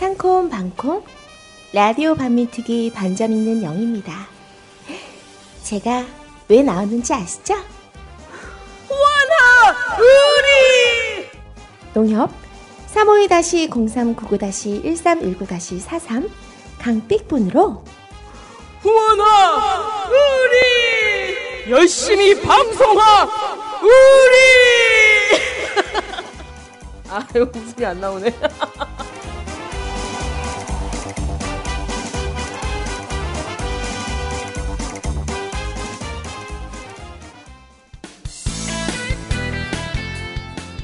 상콤방콤 라디오 반민특위 반점 있는 영입니다. 제가 왜 나왔는지 아시죠? 원하 우리 농협 352-0399-1319-43 강삑분으로 원하 우리 열심히 방송하 우리 아 이거 웃음이 안 나오네.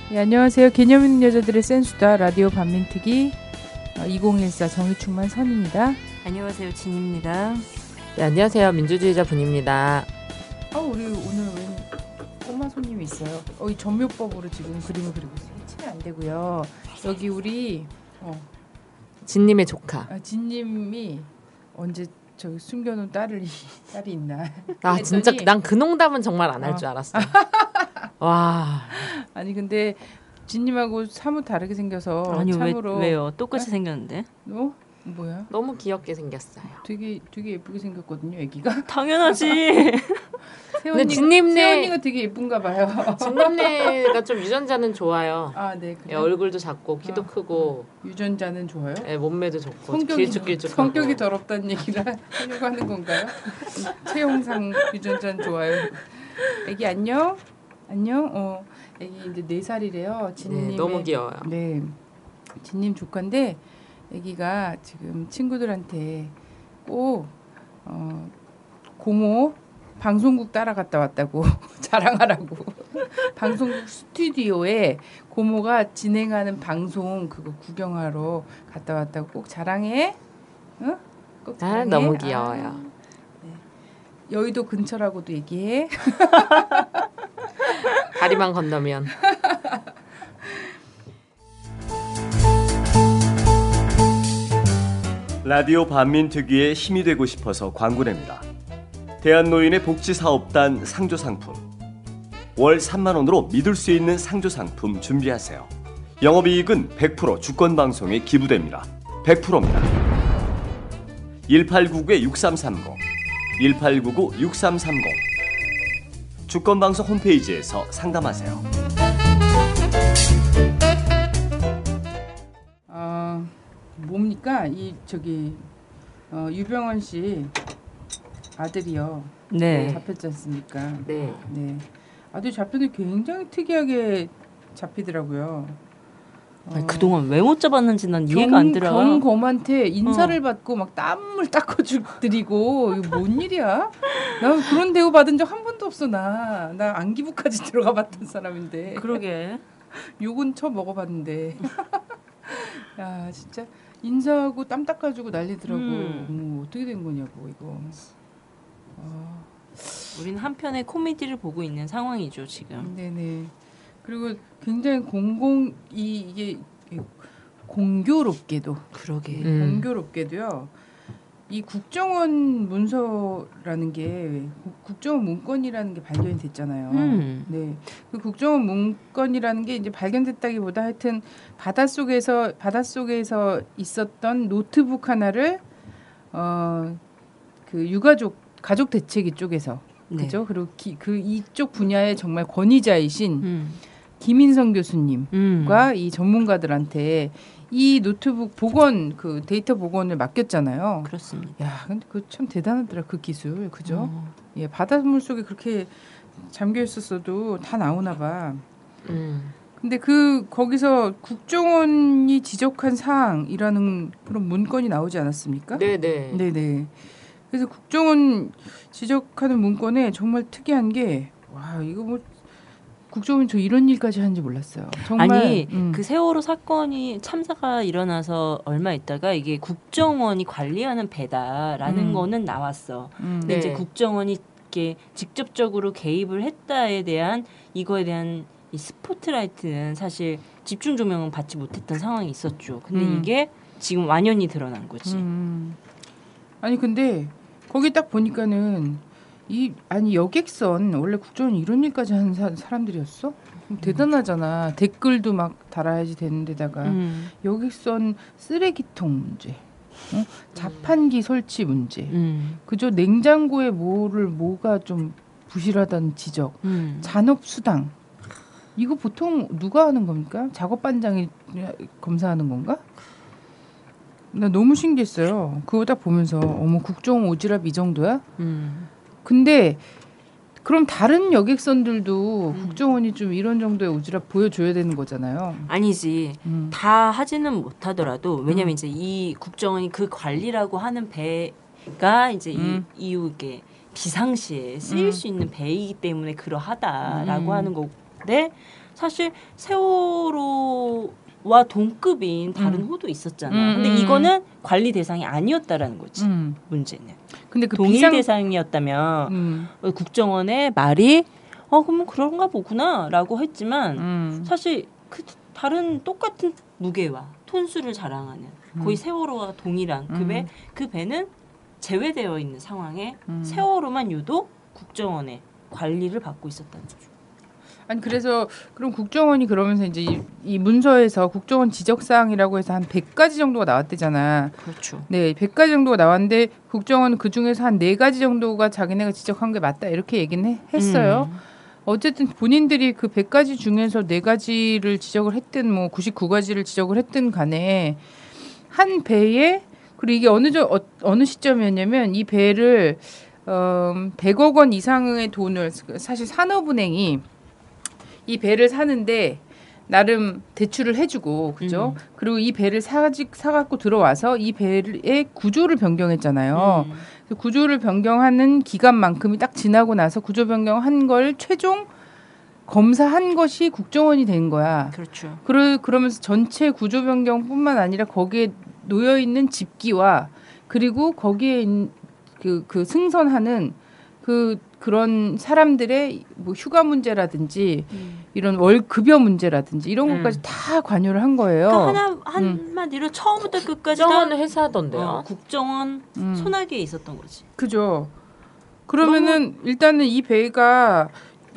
네, 안녕하세요. 개념 있는 여자들의 센수다 라디오 반민특위 2014 정의충만 선입니다. 안녕하세요. 진입니다. 네, 안녕하세요. 민주주의자 분입니다. 우리 오늘 왜 꼬마 손님이 있어요. 이 전묘법으로 지금 그림을 그리고 있어요. 치면 안 되고요. 여기 우리 진님의 조카. 진님이 언제 저기 숨겨놓은 딸이 있나? 아 진짜 난 그 농담은 정말 안 할 줄 알았어. 와. 아니 근데 진님하고 사뭇 다르게 생겨서 아니 참으로 왜요? 똑같이 생겼는데? 뭐야? 너무 귀엽게 생겼어요. 되게 예쁘게 생겼거든요, 애기가. 당연하지. 근데 진님네 가 되게 예쁜가 봐요. 진님네가 좀 유전자는 좋아요. 아, 네. 그래. 예, 얼굴도 작고 키도 크고. 유전자는 좋아요? 예, 몸매도 좋고 성격이 길쭉길쭉하고. 성격이 더럽다는 얘기를 하려고 하는 건가요? 체형상 유전자는 좋아요. 애기 안녕. 애기 이제 4살이래요. 진님. 네, 너무 귀여워요. 네. 진님 조카인데 애기가 지금 친구들한테 꼭 고모 방송국 따라갔다 왔다고 자랑하라고. 방송국 스튜디오에 고모가 진행하는 방송 그거 구경하러 갔다 왔다고 꼭 자랑해. 응? 꼭 자랑해. 너무 귀여워요. 네. 여의도 근처라고도 얘기해. 다리만 건너면. 라디오 반민특위의 힘이 되고 싶어서 광고냅니다. 대한노인의 복지사업단 상조상품. 월 3만 원으로 믿을 수 있는 상조상품 준비하세요. 영업이익은 100% 주권방송에 기부됩니다. 100%입니다. 1899-6330 1899-6330 주권방송 홈페이지에서 상담하세요. 뭡니까? 유병헌 씨 아들이요. 네. 잡혔지 않습니까? 네. 네. 아들 잡혔는데 굉장히 특이하게 잡히더라고요. 그동안 왜 못 잡았는지 난 이해가 안 들어. 경검한테 인사를 받고 막 땀을 닦아드리고 이거 뭔 일이야? 나 그런 대우 받은 적 한 번도 없어. 나 안기부까지 들어가 봤던 사람인데. 그러게. 욕은 처음 먹어봤는데. 야 진짜 인사하고 땀 닦아주고 난리더라고. 어떻게 된 거냐고 이거. 우린 한편의 코미디를 보고 있는 상황이죠 지금. 네네. 그리고 굉장히 이게 공교롭게도 그러게. 공교롭게도요. 이 국정원 문서라는 게 국정원 문건이라는 게 발견이 됐잖아요. 네, 그 국정원 문건이라는 게 이제 발견됐다기보다 하여튼 바닷속에서 있었던 노트북 하나를 그 가족 대책 이쪽에서 네. 그죠? 그리고 이쪽 분야의 정말 권위자이신 김인성 교수님과 이 전문가들한테 이 노트북 복원 데이터 복원을 맡겼잖아요. 그렇습니다. 야, 근데 그 참 대단하더라 그 기술, 그죠? 예, 바닷물 속에 그렇게 잠겨 있었어도 다 나오나 봐. 근데 거기서 국정원이 지적한 사항이라는 그런 문건이 나오지 않았습니까? 네네. 그래서 국정원 지적하는 문건에 정말 특이한 게 이거 국정원이 저 이런 일까지 하는지 몰랐어요. 정말. 아니 그 세월호 사건이 참사가 일어나서 얼마 있다가 이게 국정원이 관리하는 배다라는 거는 나왔어. 근데 이제 국정원이 이렇게 직접적으로 개입을 했다에 대한 이거에 대한 이 스포트라이트는 사실 집중 조명은 받지 못했던 상황이 있었죠. 근데 이게 지금 완연히 드러난 거지. 아니 근데 거기 딱 보니까는 여객선 원래 국정원이 이런 일까지 하는 사람들이었어? 대단하잖아. 댓글도 막 달아야지 되는 데다가 여객선 쓰레기통 문제, 자판기 설치 문제, 그죠? 냉장고에 뭐가 좀 부실하다는 지적, 잔업수당. 이거 보통 누가 하는 겁니까? 작업반장이 검사하는 건가? 나 너무 신기했어요. 그거 딱 보면서 어머 국정 오지랖 이 정도야? 근데 그럼 다른 여객선들도 국정원이 좀 이런 정도의 오지랖 보여줘야 되는 거잖아요. 아니지. 다 하지는 못하더라도 왜냐면 이제 이 국정원이 그 관리라고 하는 배가 이제 이게 비상시에 쓰일 수 있는 배이기 때문에 그러하다라고 하는 건데 사실 세월호와 동급인 다른 호도 있었잖아. 근데 이거는 관리 대상이 아니었다라는 거지. 문제는. 근데 그 동일 대상이었다면 국정원의 말이 그러면 그런가 보구나라고 했지만 사실 그 다른 똑같은 무게와 톤수를 자랑하는 거의 세월호와 동일한 급의 그 배는 제외되어 있는 상황에 세월호만 유독 국정원의 관리를 받고 있었다는 거죠. 아니 그래서 그럼 국정원이 그러면서 이제 이 문서에서 국정원 지적사항이라고 해서 한 100가지 정도가 나왔대잖아. 그렇죠. 네, 100가지 정도가 나왔는데 국정원은 그중에서 한 4가지 정도가 자기네가 지적한 게 맞다 이렇게 얘기는 했어요. 어쨌든 본인들이 그 100가지 중에서 4가지를 지적을 했든 뭐 99가지를 지적을 했든 간에 한 배에 그리고 이게 어느 시점이었냐면 이 배를 100억 원 이상의 돈을 사실 산업은행이 이 배를 사는데 나름 대출을 해주고 그죠? 그리고 이 배를 사갖고 들어와서 이 배의 구조를 변경했잖아요. 구조를 변경하는 기간만큼이 딱 지나고 나서 구조 변경한 걸 최종 검사한 것이 국정원이 된 거야. 그렇죠. 그러면서 전체 구조 변경뿐만 아니라 거기에 놓여 있는 집기와 그리고 거기에 그 승선하는 그런 사람들의 뭐 휴가 문제라든지 이런 월급여 문제라든지 이런 것까지 다 관여를 한 거예요. 그러니까 한마디로 처음부터 끝까지 국정원은 회사던데요. 국정원 손아귀에 있었던 거지. 그죠. 그러면은 일단은 이 배가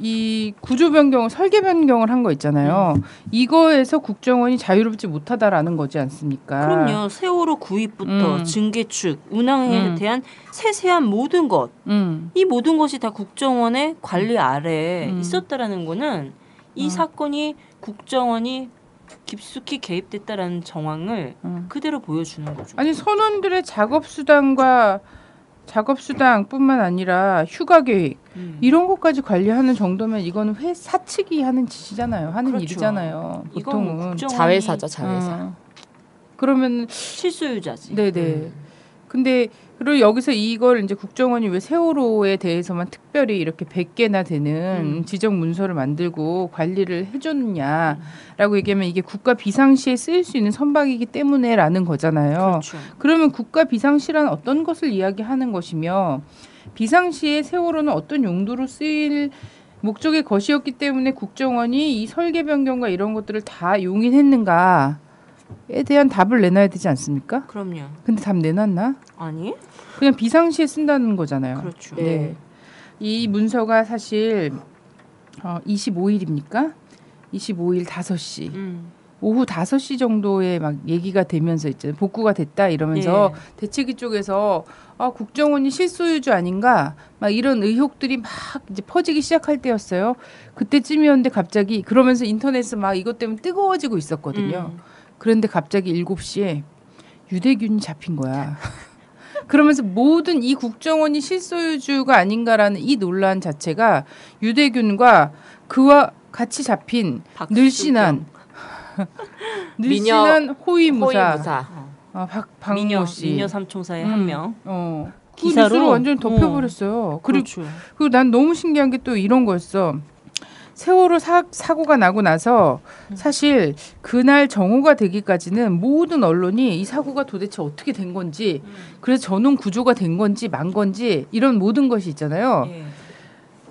이 구조 변경, 설계 변경을 한 거 있잖아요. 이거에서 국정원이 자유롭지 못하다라는 거지 않습니까? 그럼요. 세월호 구입부터 증개축, 운항에 대한 세세한 모든 것, 이 모든 것이 다 국정원의 관리 아래에 있었다라는 거는 이 사건이 국정원이 깊숙이 개입됐다라는 정황을 그대로 보여주는 거죠. 아니 선원들의 작업수당뿐만 아니라 휴가 계획 이런 것까지 관리하는 정도면 이거는 사측이 하는 짓이잖아요. 하는 그렇죠. 일이잖아요. 보통은 자회사죠, 자회사. 그러면 실소유자지. 네네. 근데 그리고 여기서 이걸 이제 국정원이 왜 세월호에 대해서만 특별히 이렇게 100개나 되는 지적 문서를 만들고 관리를 해줬느냐라고 얘기하면 이게 국가 비상시에 쓰일 수 있는 선박이기 때문에라는 거잖아요. 그렇죠. 그러면 국가 비상시란 어떤 것을 이야기하는 것이며 비상시에 세월호는 어떤 용도로 쓰일 목적의 것이었기 때문에 국정원이 이 설계 변경과 이런 것들을 다 용인했는가에 대한 답을 내놔야 되지 않습니까? 그럼요. 근데 답 내놨나? 아니? 그냥 비상시에 쓴다는 거잖아요. 그렇죠. 네. 이 문서가 사실 25일입니까? 25일 5시. 오후 5시 정도에 막 얘기가 되면서 있잖아요. 복구가 됐다 이러면서 대책위 쪽에서 국정원이 실소유주 아닌가 막 이런 의혹들이 막 이제 퍼지기 시작할 때였어요. 그때쯤이었는데 갑자기 그러면서 인터넷은 막 이것 때문에 뜨거워지고 있었거든요. 그런데 갑자기 7시에 유대균이 잡힌 거야. 그러면서 모든 이 국정원이 실소유주가 아닌가라는 이 논란 자체가 유대균과 그와 같이 잡힌 늘씬한 호위무사. 박모 씨. 미녀 삼총사의 한 명. 그 기사로 뉴스를 완전 덮여버렸어요. 그렇죠. 그리고 난 너무 신기한 게 또 이런 거였어. 세월호 사고가 나고 나서 사실 그날 정오가 되기까지는 모든 언론이 이 사고가 도대체 어떻게 된 건지 그래서 전원 구조가 된 건지 만 건지 이런 모든 것이 있잖아요.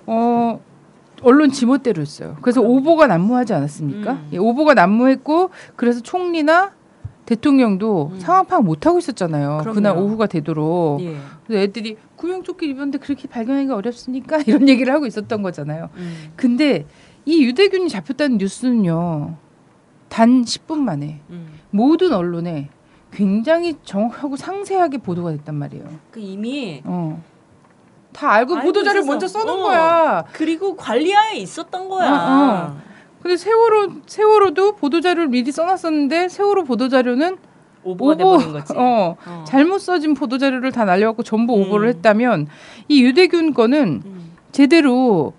언론 지멋대로였어요. 그래서 오보가 난무하지 않았습니까? 오보가 난무했고 그래서 총리나 대통령도 상황 파악 못하고 있었잖아요. 그럼요. 그날 오후가 되도록. 그래서 애들이 구명조끼 입었는데 그렇게 발견하기가 어렵습니까? 이런 얘기를 하고 있었던 거잖아요. 근데 이 유대균이 잡혔다는 뉴스는요. 단 10분 만에 모든 언론에 굉장히 정확하고 상세하게 보도가 됐단 말이에요. 그 이미 다 알고 보도자를 먼저 써놓은 거야. 그리고 관리하에 있었던 거야. 근데 세월호도 보도자료를 미리 써놨었는데 세월호 보도자료는 오버가 돼버린 거지. 잘못 써진 보도자료를 다 날려갖고 전부 오버를 했다면 이 유대균 거는 제대로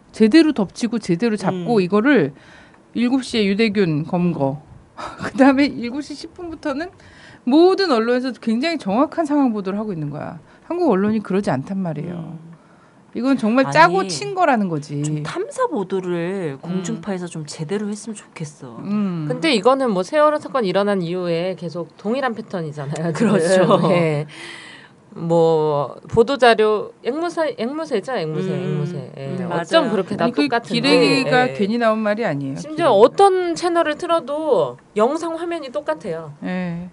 덮치고 제대로 잡고 이거를 7시에 유대균 검거 그 다음에 7시 10분부터는 모든 언론에서 굉장히 정확한 상황 보도를 하고 있는 거야. 한국 언론이 그러지 않단 말이에요. 이건 정말 짜고 친 거라는 거지. 좀 탐사 보도를 공중파에서 좀 제대로 했으면 좋겠어. 근데 이거는 뭐 세월호 사건 일어난 이후에 계속 동일한 패턴이잖아요. 그렇죠. 네. 뭐 보도 자료 앵무새죠, 앵무새. 예. 어쩜 그렇게 다 똑같은데. 기레기가 괜히 나온 말이 아니에요. 심지어 어떤 채널을 틀어도 영상 화면이 똑같아요. 예.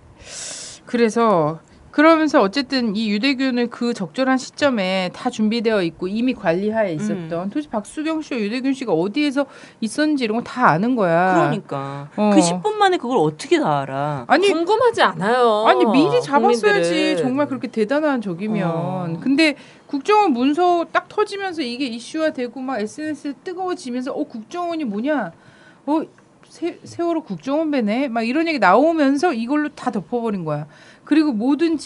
그래서 그러면서 어쨌든 이 유대균을 그 적절한 시점에 다 준비되어 있고 이미 관리하에 있었던 도대체 박수경 씨와 유대균 씨가 어디에서 있었는지 이런 거 다 아는 거야. 그러니까 그 10분 만에 그걸 어떻게 다 알아? 아니 궁금하지 않아요. 아니 미리 잡았어야지. 국민들은. 정말 그렇게 대단한 적이면. 근데 국정원 문서 딱 터지면서 이게 이슈화되고 막 SNS에 뜨거워지면서 국정원이 뭐냐? 세월호 국정원 배네? 막 이런 얘기 나오면서 이걸로 다 덮어버린 거야. 그리고 모든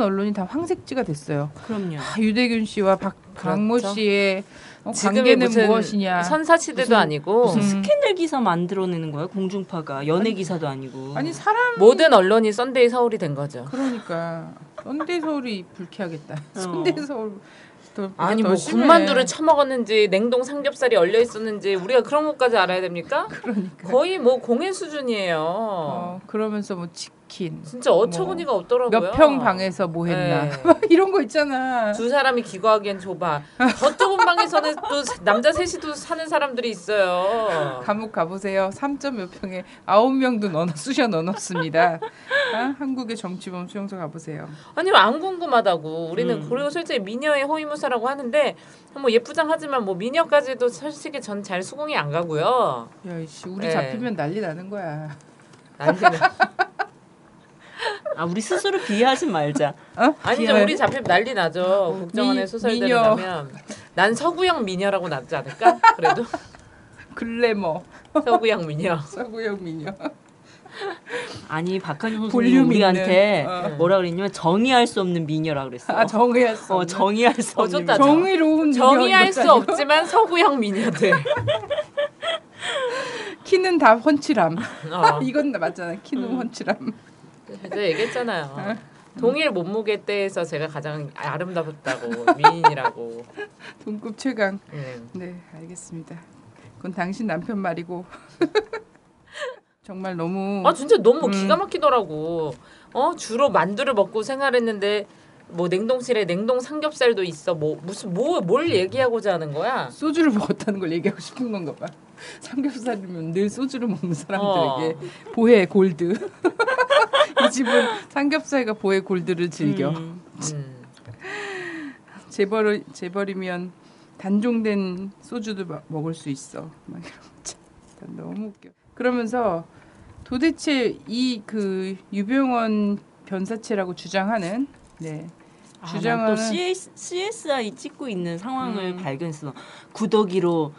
언론이 다 황색지가 됐어요. 그럼요. 유대균 씨와 강모 그렇죠. 씨의 관계는 무엇이냐. 선사시대도 아니고 무슨 스캔들 기사 만들어내는 거야 공중파가. 연예 기사도 아니고. 아니 사람 모든 언론이 썬데이 서울이 된 거죠. 그러니까 썬데이 서울이 불쾌하겠다. 썬데이 서울 아니 뭐 군만두를 처먹었는지 냉동 삼겹살이 얼려 있었는지 우리가 그런 것까지 알아야 됩니까? 그러니까 거의 뭐 공해 수준이에요. 그러면서 뭐 치킨 진짜 어처구니가 없더라고요. 몇 평 방에서 뭐 했나 막 이런 거 있잖아. 두 사람이 기거하기엔 좁아. 저 좁은 방에서는 또 남자 셋이도 사는 사람들이 있어요. 감옥 가보세요. 3점 몇 평에 9명도 쑤셔 넣어놨습니다. 한국의 정치범 수용소 가보세요. 아니 안 궁금하다고. 우리는 그리고 솔직히 미녀의 호위무사라고 하는데 뭐 예쁘장하지만 뭐 미녀까지도 솔직히 전 잘 수긍이 안 가고요. 야이씨 우리 잡히면 난리 나는 거야. 우리 스스로 비하하지 말자. 아니죠. 우리 잡히면 난리 나죠. 국정원의 소설대로 나면 난 서구형 미녀라고 낫지 않을까? 그래도 글래머 서구형 미녀. 서구형 미녀. 아니 박한용 볼륨 선생님 우리한테 있는, 뭐라 그랬냐면 정의할 수 없는 미녀라 그랬어. 정의할 수 없는. 정의할 수 없는 좋다. 미녀. 정의로운 정의할 수 없지만 서구형 미녀들. 키는 다 훤칠함. 이건 맞잖아. 키는 훤칠함. 제가 얘기했잖아요. 동일 몸무게 때에서 제가 가장 아름답다고 미인이라고. 동급 최강. 네, 알겠습니다. 그건 당신 남편 말이고. 정말 너무. 진짜 너무 기가 막히더라고. 주로 만두를 먹고 생활했는데 뭐 냉동실에 냉동 삼겹살도 있어. 뭘 얘기하고자 하는 거야? 소주를 먹었다는 걸 얘기하고 싶은 건가 봐. 삼겹살이면 늘 소주를 먹는 사람들에게 보혜 골드. 이 집은 삼겹살과 보혜 골드를 즐겨. 재벌이면 단종된 소주도 먹을 수 있어. 막 이런 너무 웃겨. 그러면서 도대체 이 그 유병원 변사체라고 주장하는 또 CSI 찍고 있는 상황을 발견했어. 구더기로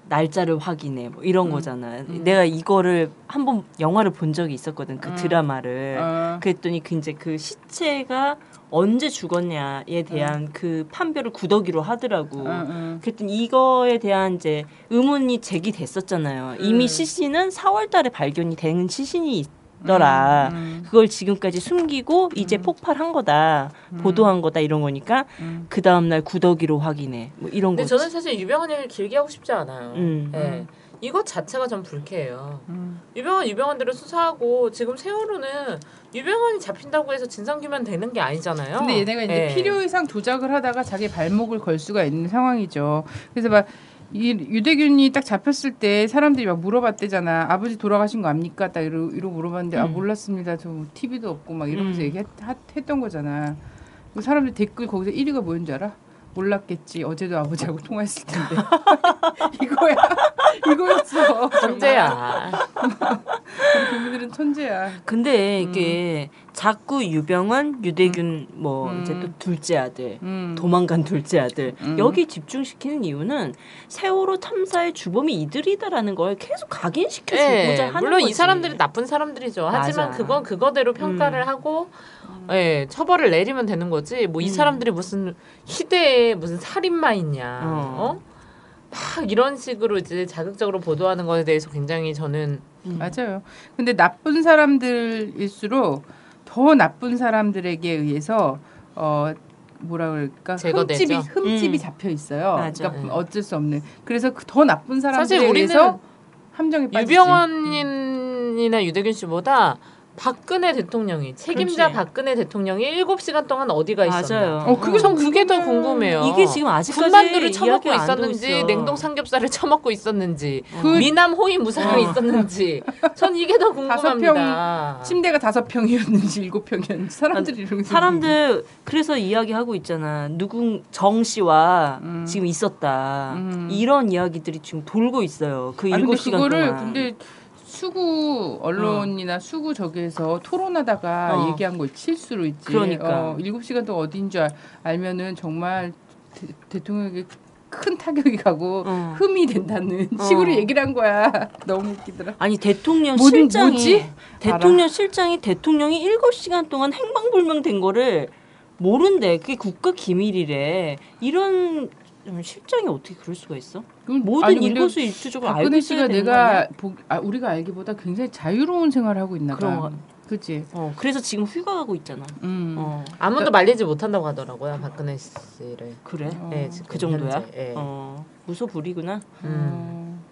날짜를 확인해 뭐 이런 거잖아. 내가 이거를 한번 영화를 본 적이 있었거든. 그 드라마를. 그랬더니 이제 그 시체가 언제 죽었냐에 대한 그 판별을 구더기로 하더라고. 그랬더니 이거에 대한 이제 의문이 제기됐었잖아요. 이미 시신은 4월달에 발견이 되는 시신이 있더라. 그걸 지금까지 숨기고 이제 폭발한 거다, 보도한 거다 이런 거니까 그 다음 날 구더기로 확인해. 뭐 이런 거. 근데 저는 사실 유병헌 얘기를 길게 하고 싶지 않아요. 네. 이것 자체가 전 불쾌해요. 유병헌대로 수사하고 지금 세월호는 유병헌이 잡힌다고 해서 진상규명 되는 게 아니잖아요. 근데 얘네가 이제 필요 이상 조작을 하다가 자기 발목을 걸 수가 있는 상황이죠. 그래서 막 이 유대균이 딱 잡혔을 때 사람들이 막 물어봤대잖아. 아버지 돌아가신 거 압니까? 딱 이러고 물어봤는데 몰랐습니다. 저 TV도 없고 막 이러면서 얘기했던 거잖아. 사람들 댓글 거기서 1위가 뭐였는지 알아? 몰랐겠지. 어제도 아버지하고 통화했을 텐데. 이거였어. 천재야. 우리 국민들은 천재야. 근데 이게 자꾸 유병헌, 유대균 뭐 이제 또 둘째 아들, 도망간 둘째 아들 여기 집중시키는 이유는 세월호 참사의 주범이 이들이다라는 걸 계속 각인시켜주고자 네, 하는 물론 거지. 이 사람들이 나쁜 사람들이죠. 하지만 맞아. 그건 그거대로 평가를 하고 처벌을 내리면 되는 거지. 뭐 이 사람들이 무슨 희대에 무슨 살인마있냐. 막 이런 식으로 이제 자극적으로 보도하는 것에 대해서 굉장히 저는 맞아요. 근데 나쁜 사람들일수록 더 나쁜 사람들에게 의해서 뭐라 그럴까 제거되죠. 흠집이 잡혀 있어요. 맞아. 그러니까 어쩔 수 없는. 그래서 더 나쁜 사람들에 사실 우리는 의해서 함정에 빠지지. 유병헌이나 유대균 씨보다 박근혜 대통령이 책임자 그렇지. 박근혜 대통령이 7시간 동안 어디가 있었나. 맞아요. 전 그게 더 궁금해요. 이게 지금 아직까지 군만두를 처먹고 이야기가 안 되고 있었는지 있어. 냉동 삼겹살을 처먹고 있었는지 그 미남 호위 무사가 있었는지 전 이게 더 궁금합니다. 침대가 5평이었는지 7평이었는지 사람들이 이런 게 사람들 그래서 이야기하고 있잖아. 정 씨와 지금 있었다. 이런 이야기들이 지금 돌고 있어요. 그 7시간 그거를 동안. 근데 수구 언론이나 수구 저기에서 토론하다가 얘기한 거 실수로 있지. 그러니까 7시간 동안 어디인 줄 알면은 정말 대통령에게 큰 타격이 가고 흠이 된다는 식으로 얘기를 한 거야. 너무 웃기더라. 아니 대통령 뭐지? 실장이 대통령이 7시간 동안 행방불명된 거를 모른대. 그게 국가 기밀이래. 이런 실장이 어떻게 그럴 수가 있어? 모든 일거수일투족을 알고 있어야 되는 거 아니야? 우리가 알기보다 굉장히 자유로운 생활을 하고 있나 봐. 그치? 그래서 지금 휴가 가고 있잖아. 아무도 말리지 못한다고 하더라고요. 박근혜 씨를. 그래? 네, 지금 그 정도야? 현재, 무소 불이구나.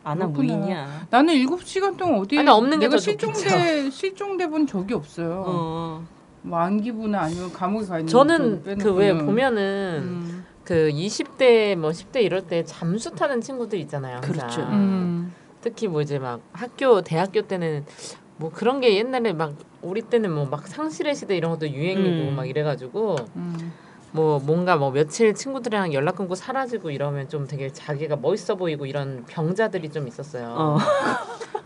아나 그렇구나. 무인이야. 나는 7시간 동안 어디에 아니, 없는 게 내가 더 실종돼 본 적이 없어요. 뭐 안기부나 아니면 감옥에 가 있는 저는 그 왜 보면은 그 20대 뭐 10대 이럴 때 잠수 타는 친구들 있잖아요. 항상. 그렇죠. 특히 뭐 이제 막 대학교 때는 뭐 그런 게 옛날에 막 우리 때는 뭐 막 상실의 시대 이런 것도 유행이고 막 이래가지고 뭐 뭔가 뭐 며칠 친구들이랑 연락 끊고 사라지고 이러면 좀 되게 자기가 멋있어 보이고 이런 병자들이 좀 있었어요.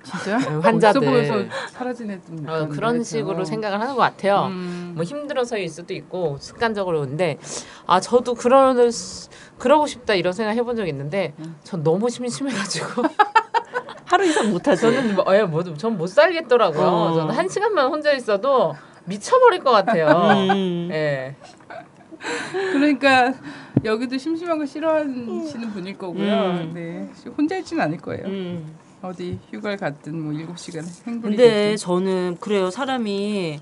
진짜? 환자들. 멋있어 보여서 사라진 애들 그런 식으로 생각을 하는 것 같아요. 뭐 힘들어서일 수도 있고 습관적으로. 근데 저도 그러고 싶다 이런 생각 해본 적 있는데 전 너무 심심해가지고 하루 이상 못하죠. 저는 전 못 살겠더라고요. 저는 1시간만 혼자 있어도 미쳐버릴 것 같아요. 예. 그러니까 여기도 심심한 거 싫어하시는 분일 거고요. 네, 혼자 있지는 않을 거예요. 어디 휴가를 갔든 뭐 7시간 행복이 근데 됐든. 저는 그래요. 사람이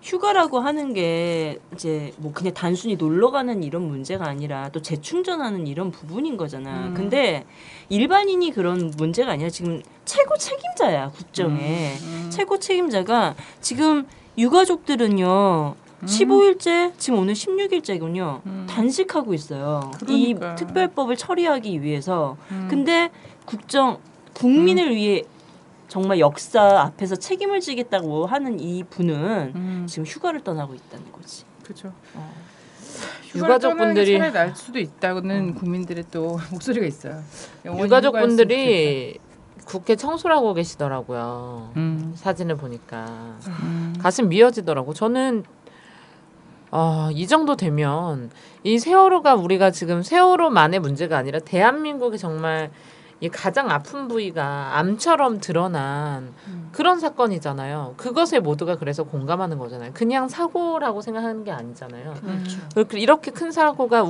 휴가라고 하는 게 이제 뭐 그냥 단순히 놀러 가는 이런 문제가 아니라 또 재충전하는 이런 부분인 거잖아. 근데 일반인이 그런 문제가 아니라 지금 최고 책임자야, 국정에. 최고 책임자가 지금 유가족들은요. 15일째 지금 오늘 16일째군요. 단식하고 있어요. 그러니까. 이 특별법을 처리하기 위해서. 근데 국민을 위해 정말 역사 앞에서 책임을 지겠다고 하는 이 분은 지금 휴가를 떠나고 있다는 거지. 그렇죠. 유가족분들이 차라리 날 수도 있다는 국민들의 또 목소리가 있어요. 유가족분들이 국회 청소를 하고 계시더라고요. 사진을 보니까 가슴 미어지더라고. 저는 이 정도 되면 이 세월호가 우리가 지금 세월호만의 문제가 아니라 대한민국의 정말 이 가장 아픈 부위가 암처럼 드러난 그런 사건이잖아요. 그것에 모두가 그래서 공감하는 거잖아요. 그냥 사고라고 생각하는 게 아니잖아요. 그렇죠. 이렇게 큰 사고가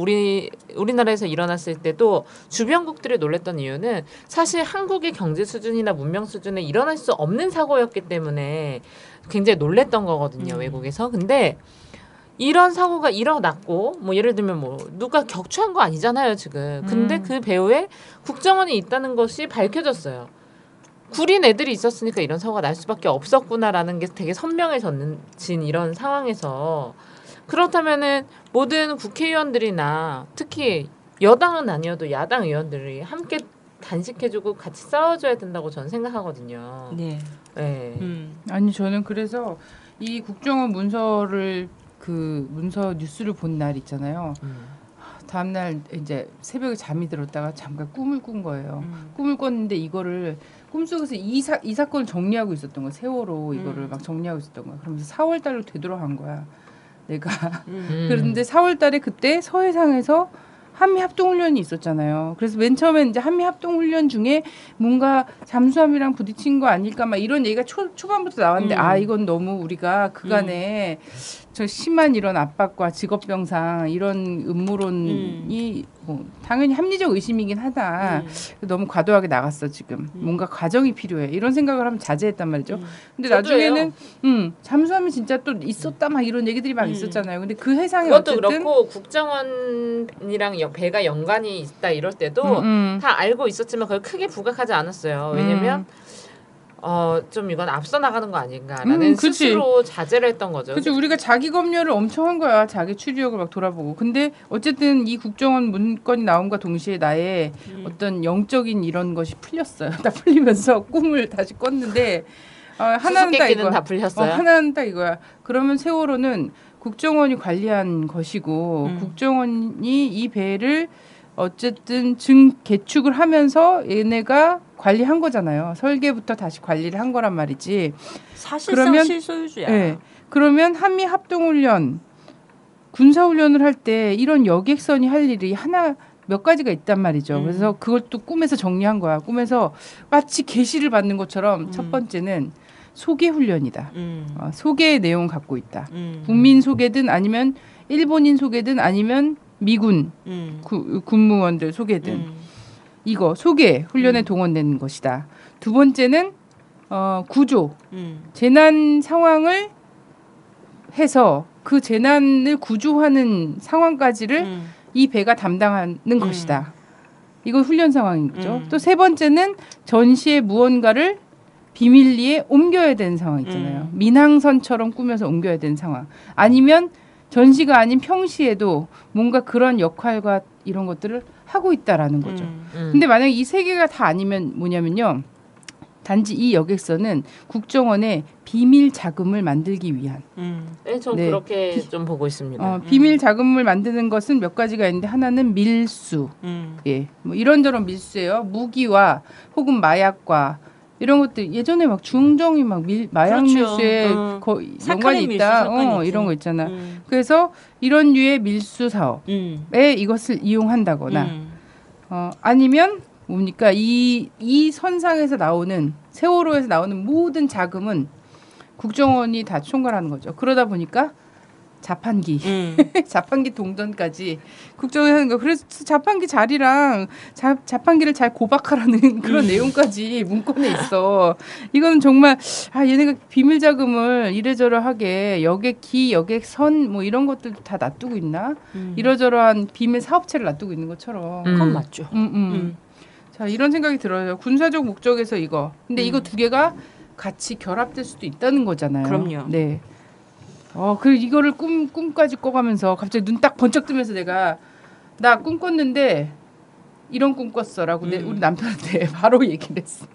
우리나라에서 일어났을 때도 주변국들이 놀랬던 이유는 사실 한국의 경제 수준이나 문명 수준에 일어날 수 없는 사고였기 때문에 굉장히 놀랬던 거거든요. 외국에서. 근데 이런 사고가 일어났고 뭐 예를 들면 뭐 누가 격추한 거 아니잖아요 지금. 근데 그 배후에 국정원이 있다는 것이 밝혀졌어요. 구린 애들이 있었으니까 이런 사고가 날 수밖에 없었구나라는 게 되게 선명해진 이런 상황에서 그렇다면은 모든 국회의원들이나 특히 여당은 아니어도 야당 의원들이 함께 단식해주고 같이 싸워줘야 된다고 저는 생각하거든요. 네. 네. 아니 저는 그래서 이 국정원 문서 뉴스를 본 날 있잖아요. 다음날 이제 새벽에 잠이 들었다가 잠깐 꿈을 꾼 거예요. 꿈을 꿨는데 이거를 꿈속에서 이 사건을 정리하고 있었던 거야. 세월호 이거를 막 정리하고 있었던 거야. 그러면서 4월 달로 되돌아간 거야. 내가. 그런데 4월 달에 그때 서해상에서 한미 합동훈련이 있었잖아요. 그래서 맨 처음에 이제 한미 합동훈련 중에 뭔가 잠수함이랑 부딪힌 거 아닐까 막 이런 얘기가 초반부터 나왔는데 아 이건 너무 우리가 그간에 저 심한 이런 압박과 직업병상 이런 음모론이 뭐 당연히 합리적 의심이긴 하다. 너무 과도하게 나갔어 지금. 뭔가 과정이 필요해. 이런 생각을 하면 자제했단 말이죠. 근데 나중에는 잠수함이 진짜 또 있었다 막 이런 얘기들이 막 있었잖아요. 근데 그 해상에 그것도 어쨌든 그렇고 국정원이랑 배가 연관이 있다 이럴 때도 다 알고 있었지만 그걸 크게 부각하지 않았어요. 왜냐면 좀 이건 앞서 나가는 거 아닌가라는 스스로 자제를 했던 거죠. 그렇죠. 우리가 자기 검열을 엄청 한 거야. 자기 추리력을 막 돌아보고. 근데 어쨌든 이 국정원 문건이 나옴과 동시에 나의 어떤 영적인 이런 것이 풀렸어요. 다 풀리면서 꿈을 다시 꿨는데 하나는 딱 이거야. 다 풀렸어요. 하나는 딱 이거야. 그러면 세월호는 국정원이 관리한 것이고 국정원이 이 배를 어쨌든 개축을 하면서 얘네가 관리한 거잖아요. 설계부터 다시 관리를 한 거란 말이지. 사실상 그러면, 실소유주야. 네. 그러면 한미 합동훈련, 군사훈련을 할 때 이런 여객선이 할 일이 몇 가지가 있단 말이죠. 그래서 그것도 꿈에서 정리한 거야. 꿈에서 마치 계시를 받는 것처럼 첫 번째는 소개 훈련이다. 소개의 내용을 갖고 있다. 국민 소개든 아니면 일본인 소개든 아니면 미군 군무원들 소개든 이거 소개 훈련에 동원되는 것이다. 두 번째는 구조 재난 상황을 해서 그 재난을 구조하는 상황까지를 이 배가 담당하는 것이다. 이건 훈련 상황인 거죠. 또 세 번째는 전시의 무언가를 비밀리에 옮겨야 되는 상황 있잖아요. 민항선처럼 꾸며서 옮겨야 되는 상황. 아니면 전시가 아닌 평시에도 뭔가 그런 역할과 이런 것들을 하고 있다라는 거죠. 근데 만약에 이 세 개가 다 아니면 뭐냐면요. 단지 이 여객선은 국정원의 비밀 자금을 만들기 위한. 네, 전 그렇게 좀 보고 있습니다. 비밀 자금을 만드는 것은 몇 가지가 있는데 하나는 밀수. 예, 뭐 이런저런 밀수예요. 무기와 혹은 마약과 이런 것들 예전에 막 중정이 막 마약 그렇죠. 밀수에 연관이 있다. 이런 거 있잖아. 그래서 이런 류의 밀수 사업에 이것을 이용한다거나 아니면 뭡니까 이 선상에서 나오는 세월호에서 나오는 모든 자금은 국정원이 다 총괄하는 거죠. 그러다 보니까 자판기 자판기 동전까지 국정원이 하는 거. 그래서 자판기 자리랑 자판기를 잘 고박하라는 그런 내용까지 문건에 있어. 이건 정말 얘네가 비밀 자금을 이래저래하게 여객기 여객선 뭐 이런 것들도 다 놔두고 있나? 이러저러한 비밀 사업체를 놔두고 있는 것처럼. 그건 맞죠. 자, 이런 생각이 들어요. 군사적 목적에서 이거. 근데 이거 두 개가 같이 결합될 수도 있다는 거잖아요. 그럼요. 네. 이거를 꿈까지 꿔가면서 갑자기 눈 딱 번쩍 뜨면서 나 꿈 꿨는데 이런 꿈 꿨어라고 우리 남편한테 바로 얘기를 했어.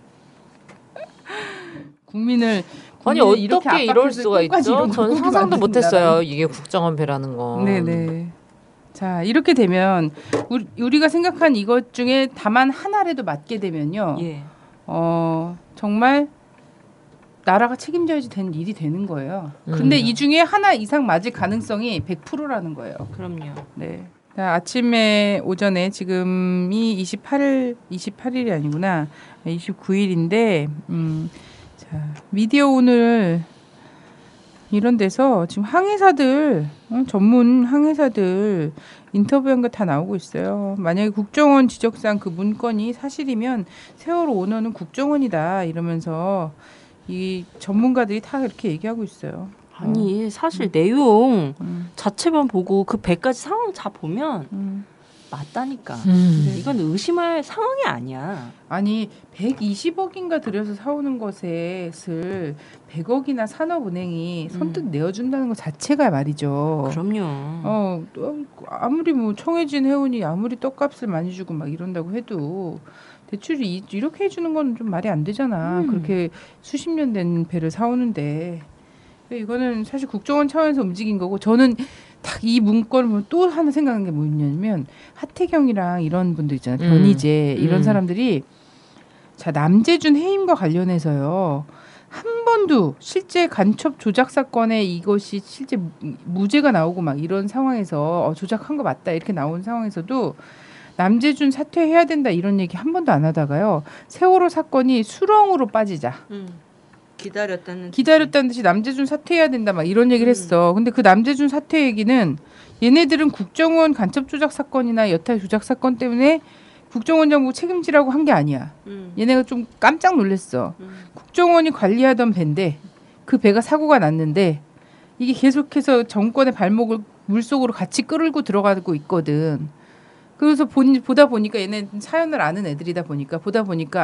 국민을 아니 어떻게 이럴 수가 있죠? 저는 상상도 못했어요. 이게 국정원 배라는 거. 네네. 자 이렇게 되면 우리가 생각한 이것 중에 다만 하나라도 맞게 되면요. 예. 정말 나라가 책임져야지 되는 일이 되는 거예요. 근데 이 중에 하나 이상 맞을 가능성이 100%라는 거예요. 그럼요. 네. 자, 아침에 오전에 지금이 28일이 아니구나. 29일인데 자, 미디어 오늘 이런 데서 지금 항해사들 전문 항해사들 인터뷰한 거 다 나오고 있어요. 만약에 국정원 지적상 그 문건이 사실이면 세월호 오너는 국정원이다 이러면서 이 전문가들이 다 이렇게 얘기하고 있어요. 아니 사실 내용 자체만 보고 그 배까지 상황 다 보면 맞다니까. 이건 의심할 상황이 아니야. 아니 120억인가 들여서 사오는 것을 100억이나 산업은행이 선뜻 내어준다는 것 자체가 말이죠. 그럼요. 아무리 뭐 청해진 해운이 아무리 떡값을 많이 주고 막 이런다고 해도 대출이 이렇게 해주는 건 좀 말이 안 되잖아. 그렇게 수십 년 된 배를 사오는데 이거는 사실 국정원 차원에서 움직인 거고 저는 딱 이 문건을 보면 또 하나 생각하는 게 뭐냐면 하태경이랑 이런 분들 있잖아요. 변희재 이런 사람들이 자 남재준 해임과 관련해서요. 한 번도 실제 간첩 조작 사건에 이것이 실제 무죄가 나오고 막 이런 상황에서 조작한 거 맞다 이렇게 나온 상황에서도 남재준 사퇴해야 된다 이런 얘기 한 번도 안 하다가요. 세월호 사건이 수렁으로 빠지자. 기다렸다는 듯이 남재준 사퇴해야 된다 막 이런 얘기를 했어. 근데 그 남재준 사퇴 얘기는 얘네들은 국정원 간첩 조작 사건이나 여타 조작 사건 때문에 국정원 정부 책임지라고 한 게 아니야. 얘네가 좀 깜짝 놀랐어. 국정원이 관리하던 배인데 그 배가 사고가 났는데 이게 계속해서 정권의 발목을 물속으로 같이 끌고 들어가고 있거든. 그래서 보다 보니까 얘네 사연을 아는 애들이다 보니까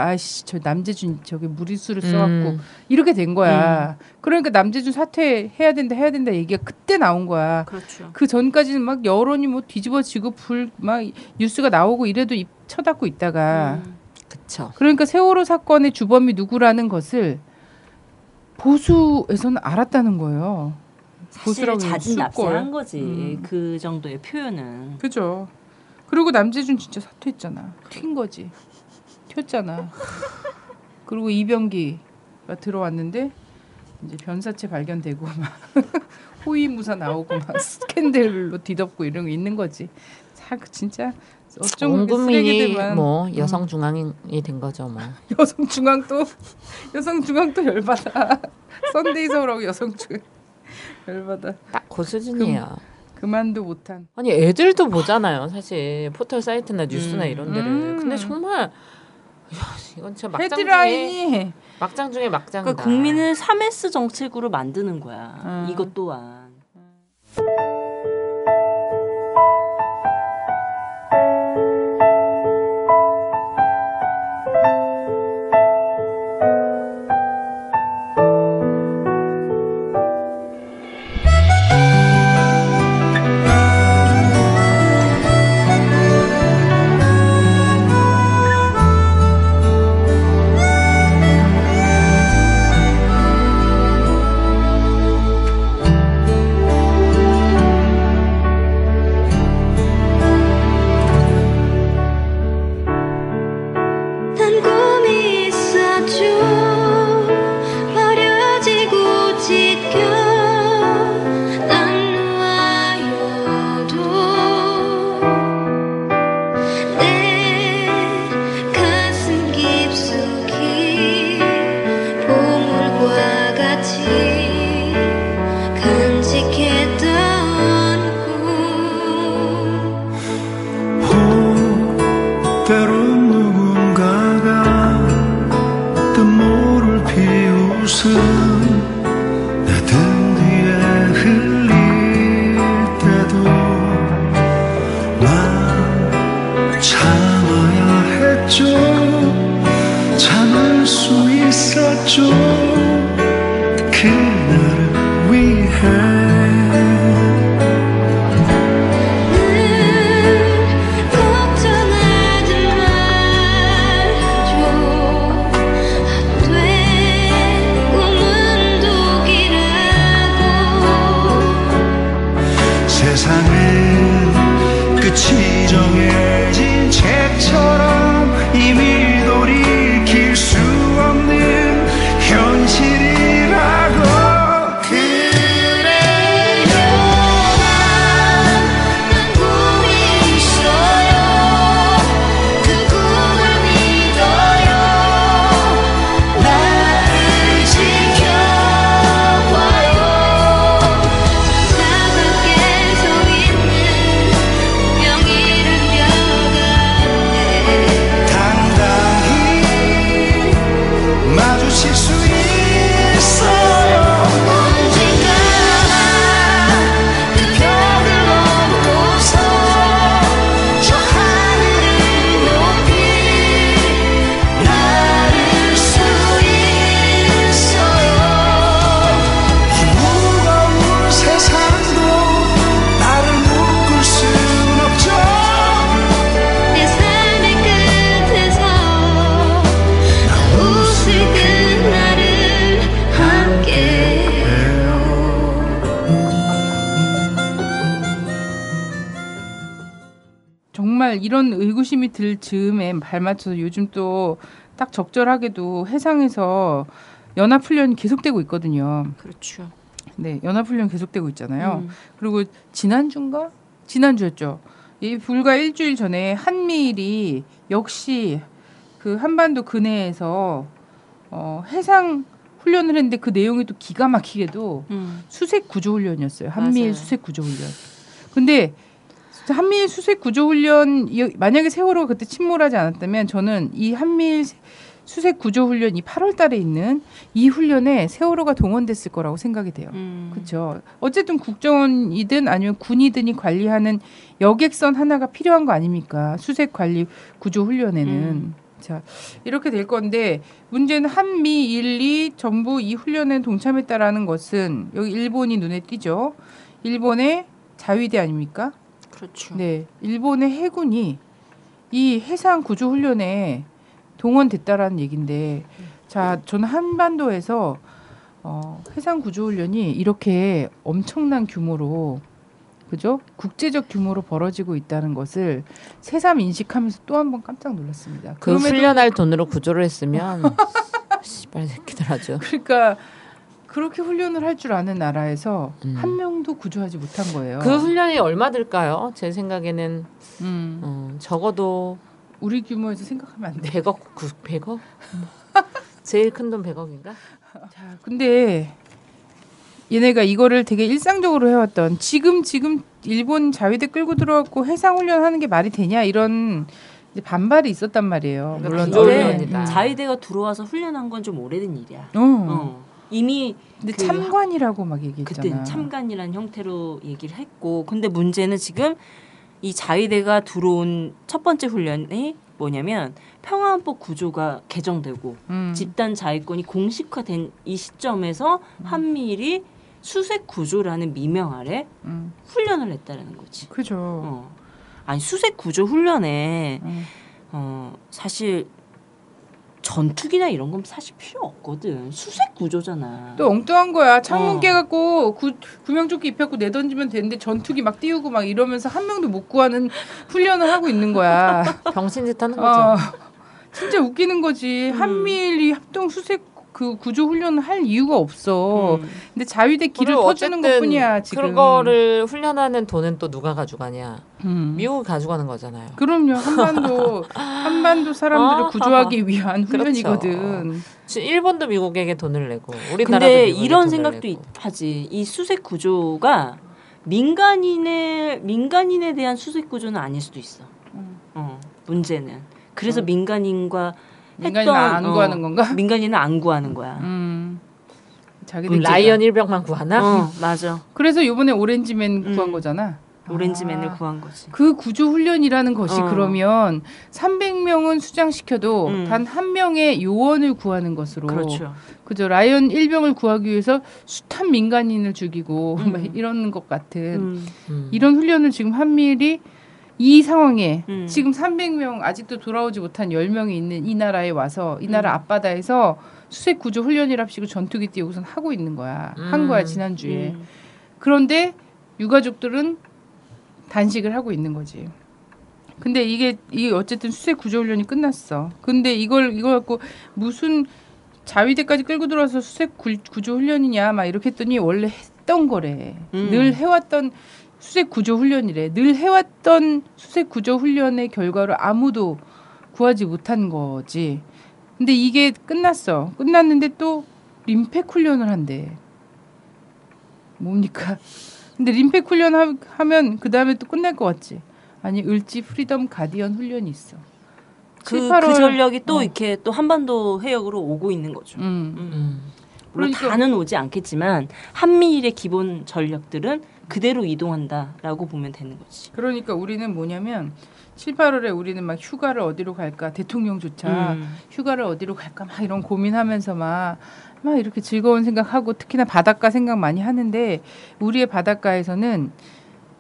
아이씨 저 남재준 저기 무리수를 써갖고 이렇게 된 거야. 그러니까 남재준 사퇴해야 된다 얘기가 그때 나온 거야. 그렇죠. 그 전까지는 막 여론이 뭐 뒤집어지고 막 뉴스가 나오고 이래도 입 쳐닫고 있다가 그쵸. 그러니까 세월호 사건의 주범이 누구라는 것을 보수에서는 알았다는 거예요. 사실 자진납세한 거지. 그 정도의 표현은. 그죠. 그리고 남재준 진짜 사퇴했잖아. 튄 거지. 튀었잖아. 그리고 이병기가 들어왔는데 이제 변사체 발견되고 막 호위무사 나오고 막 스캔들로 뒤덮고 이런 거 있는 거지. 진짜 온 국민이 뭐 여성 중앙이 된 거죠 뭐. 여성 중앙도 열받아. 썬데이 서울하고 여성 중앙 열받아. 딱 그 수준이에요. 그만도 못한. 아니 애들도 보잖아요. 사실 포털 사이트나 뉴스나 이런 데를. 근데 정말 이건 진짜 막장 중에 막장이다. 그러니까 국민을 3S 정책으로 만드는 거야. 이것 또한. 서 있는 명일은 정말 이런 의구심이 들 즈음에 발맞춰서 요즘 또 딱 적절하게도 해상에서 연합훈련이 계속되고 있거든요. 그렇죠. 네, 연합훈련 계속되고 있잖아요. 그리고 지난주였죠. 이 불과 일주일 전에 한미일이 역시 그 한반도 근해에서 해상 훈련을 했는데 그 내용이 또 기가 막히게도 수색 구조 훈련이었어요. 한미일 맞아요. 수색 구조 훈련. 근데 한미일 수색 구조 훈련 만약에 세월호가 그때 침몰하지 않았다면 저는 이 한미일 수색 구조 훈련 이 8월 달에 있는 이 훈련에 세월호가 동원됐을 거라고 생각이 돼요. 그렇죠. 어쨌든 국정원이든 아니면 군이든이 관리하는 여객선 하나가 필요한 거 아닙니까? 수색 관리 구조 훈련에는. 자, 이렇게 될 건데 문제는 한미일이 전부 이 훈련에 동참했다라는 것은 여기 일본이 눈에 띄죠. 일본의 자위대 아닙니까? 그렇죠. 네, 일본의 해군이 이 해상 구조 훈련에 동원됐다라는 얘기인데, 자, 저는 한반도에서 해상 구조 훈련이 이렇게 엄청난 규모로, 그죠? 국제적 규모로 벌어지고 있다는 것을 새삼 인식하면서 또 한 번 깜짝 놀랐습니다. 그 훈련할 돈으로 구조를 했으면 씨발 새끼들 하죠. 그러니까 그렇게 훈련을 할 줄 아는 나라에서 한 명도 구조하지 못한 거예요. 그 훈련이 얼마 들까요? 제 생각에는 적어도 우리 규모에서 생각하면 안 돼. 100억, 100억? 제일 큰 돈 100억인가? 자, 근데 얘네가 이거를 되게 일상적으로 해왔던 지금 일본 자위대 끌고 들어왔고 해상 훈련하는 게 말이 되냐 이런 이제 반발이 있었단 말이에요. 물론 구조훈련이다. 자위대가 들어와서 훈련한 건 좀 오래된 일이야. 이미 근데 참관이라고 막 얘기했잖아. 그때 참관이라는 형태로 얘기를 했고, 근데 문제는 지금 이 자위대가 들어온 첫 번째 훈련이 뭐냐면 평화헌법 구조가 개정되고 집단 자위권이 공식화된 이 시점에서 한미일이 수색 구조라는 미명 아래 훈련을 했다라는 거지. 그죠. 아니 수색 구조 훈련에 사실 전투기나 이런 건 사실 필요 없거든. 수색 구조잖아. 또 엉뚱한 거야. 창문 깨갖고 구명조끼 입혀갖고 내던지면 되는데 전투기 막 띄우고 막 이러면서 한 명도 못 구하는 훈련을 하고 있는 거야. 병신짓 하는 거죠. 진짜 웃기는 거지. 한미일이 합동 수색 그 구조 훈련을 할 이유가 없어. 근데 자위대 길을 터주는 것뿐이야 지금. 그거를 훈련하는 돈은 또 누가 가져가냐? 미국이 가져가는 거잖아요. 그럼요. 한반도 사람들을 구조하기 위한 훈련이거든. 그렇죠. 일본도 미국에게 돈을 내고 우리나라도 근데 미국에게 이런 돈을 생각도 내고. 하지. 이 수색 구조가 민간인에 대한 수색 구조는 아닐 수도 있어. 문제는. 그래서 민간인은 안 구하는 건가? 민간인은 안 구하는 거야. 자기들 라이언 일병만 구하나? 맞아. 그래서 이번에 오렌지맨 구한 거잖아. 오렌지맨을 구한 거지. 그 구조 훈련이라는 것이 그러면 300명은 수장시켜도 단 한 명의 요원을 구하는 것으로. 그렇죠. 그죠. 라이언 일병을 구하기 위해서 숱한 민간인을 죽이고 막 이런 것 같은 이런 훈련을 지금 한미일이 이 상황에 지금 300명 아직도 돌아오지 못한 10명이 있는 이 나라에 와서 이 나라 앞바다에서 수색 구조 훈련이랍시고 전투기 띄우고선 하고 있는 거야. 한 거야 지난주에. 그런데 유가족들은 단식을 하고 있는 거지. 근데 이게 어쨌든 수색 구조 훈련이 끝났어. 근데 이걸 갖고 무슨 자위대까지 끌고 들어와서 수색 구조 훈련이냐 막 이렇게 했더니 원래 했던 거래. 늘 해왔던 수색 구조 훈련이래. 늘 해왔던 수색 구조 훈련의 결과로 아무도 구하지 못한 거지. 근데 이게 끝났어. 끝났는데 또 림팩 훈련을 한대. 뭡니까? 근데 림팩 훈련 하면 그 다음에 또 끝날 것 같지? 아니 을지 프리덤 가디언 훈련이 있어. 그 전력이 또 이렇게 또 한반도 해역으로 오고 있는 거죠. 물론 그러니까, 다는 오지 않겠지만 한미일의 기본 전력들은 그대로 이동한다라고 보면 되는 거지. 그러니까 우리는 뭐냐면 7, 8월에 우리는 막 휴가를 어디로 갈까 대통령조차 휴가를 어디로 갈까 막 이런 고민하면서 막 이렇게 즐거운 생각하고 특히나 바닷가 생각 많이 하는데 우리의 바닷가에서는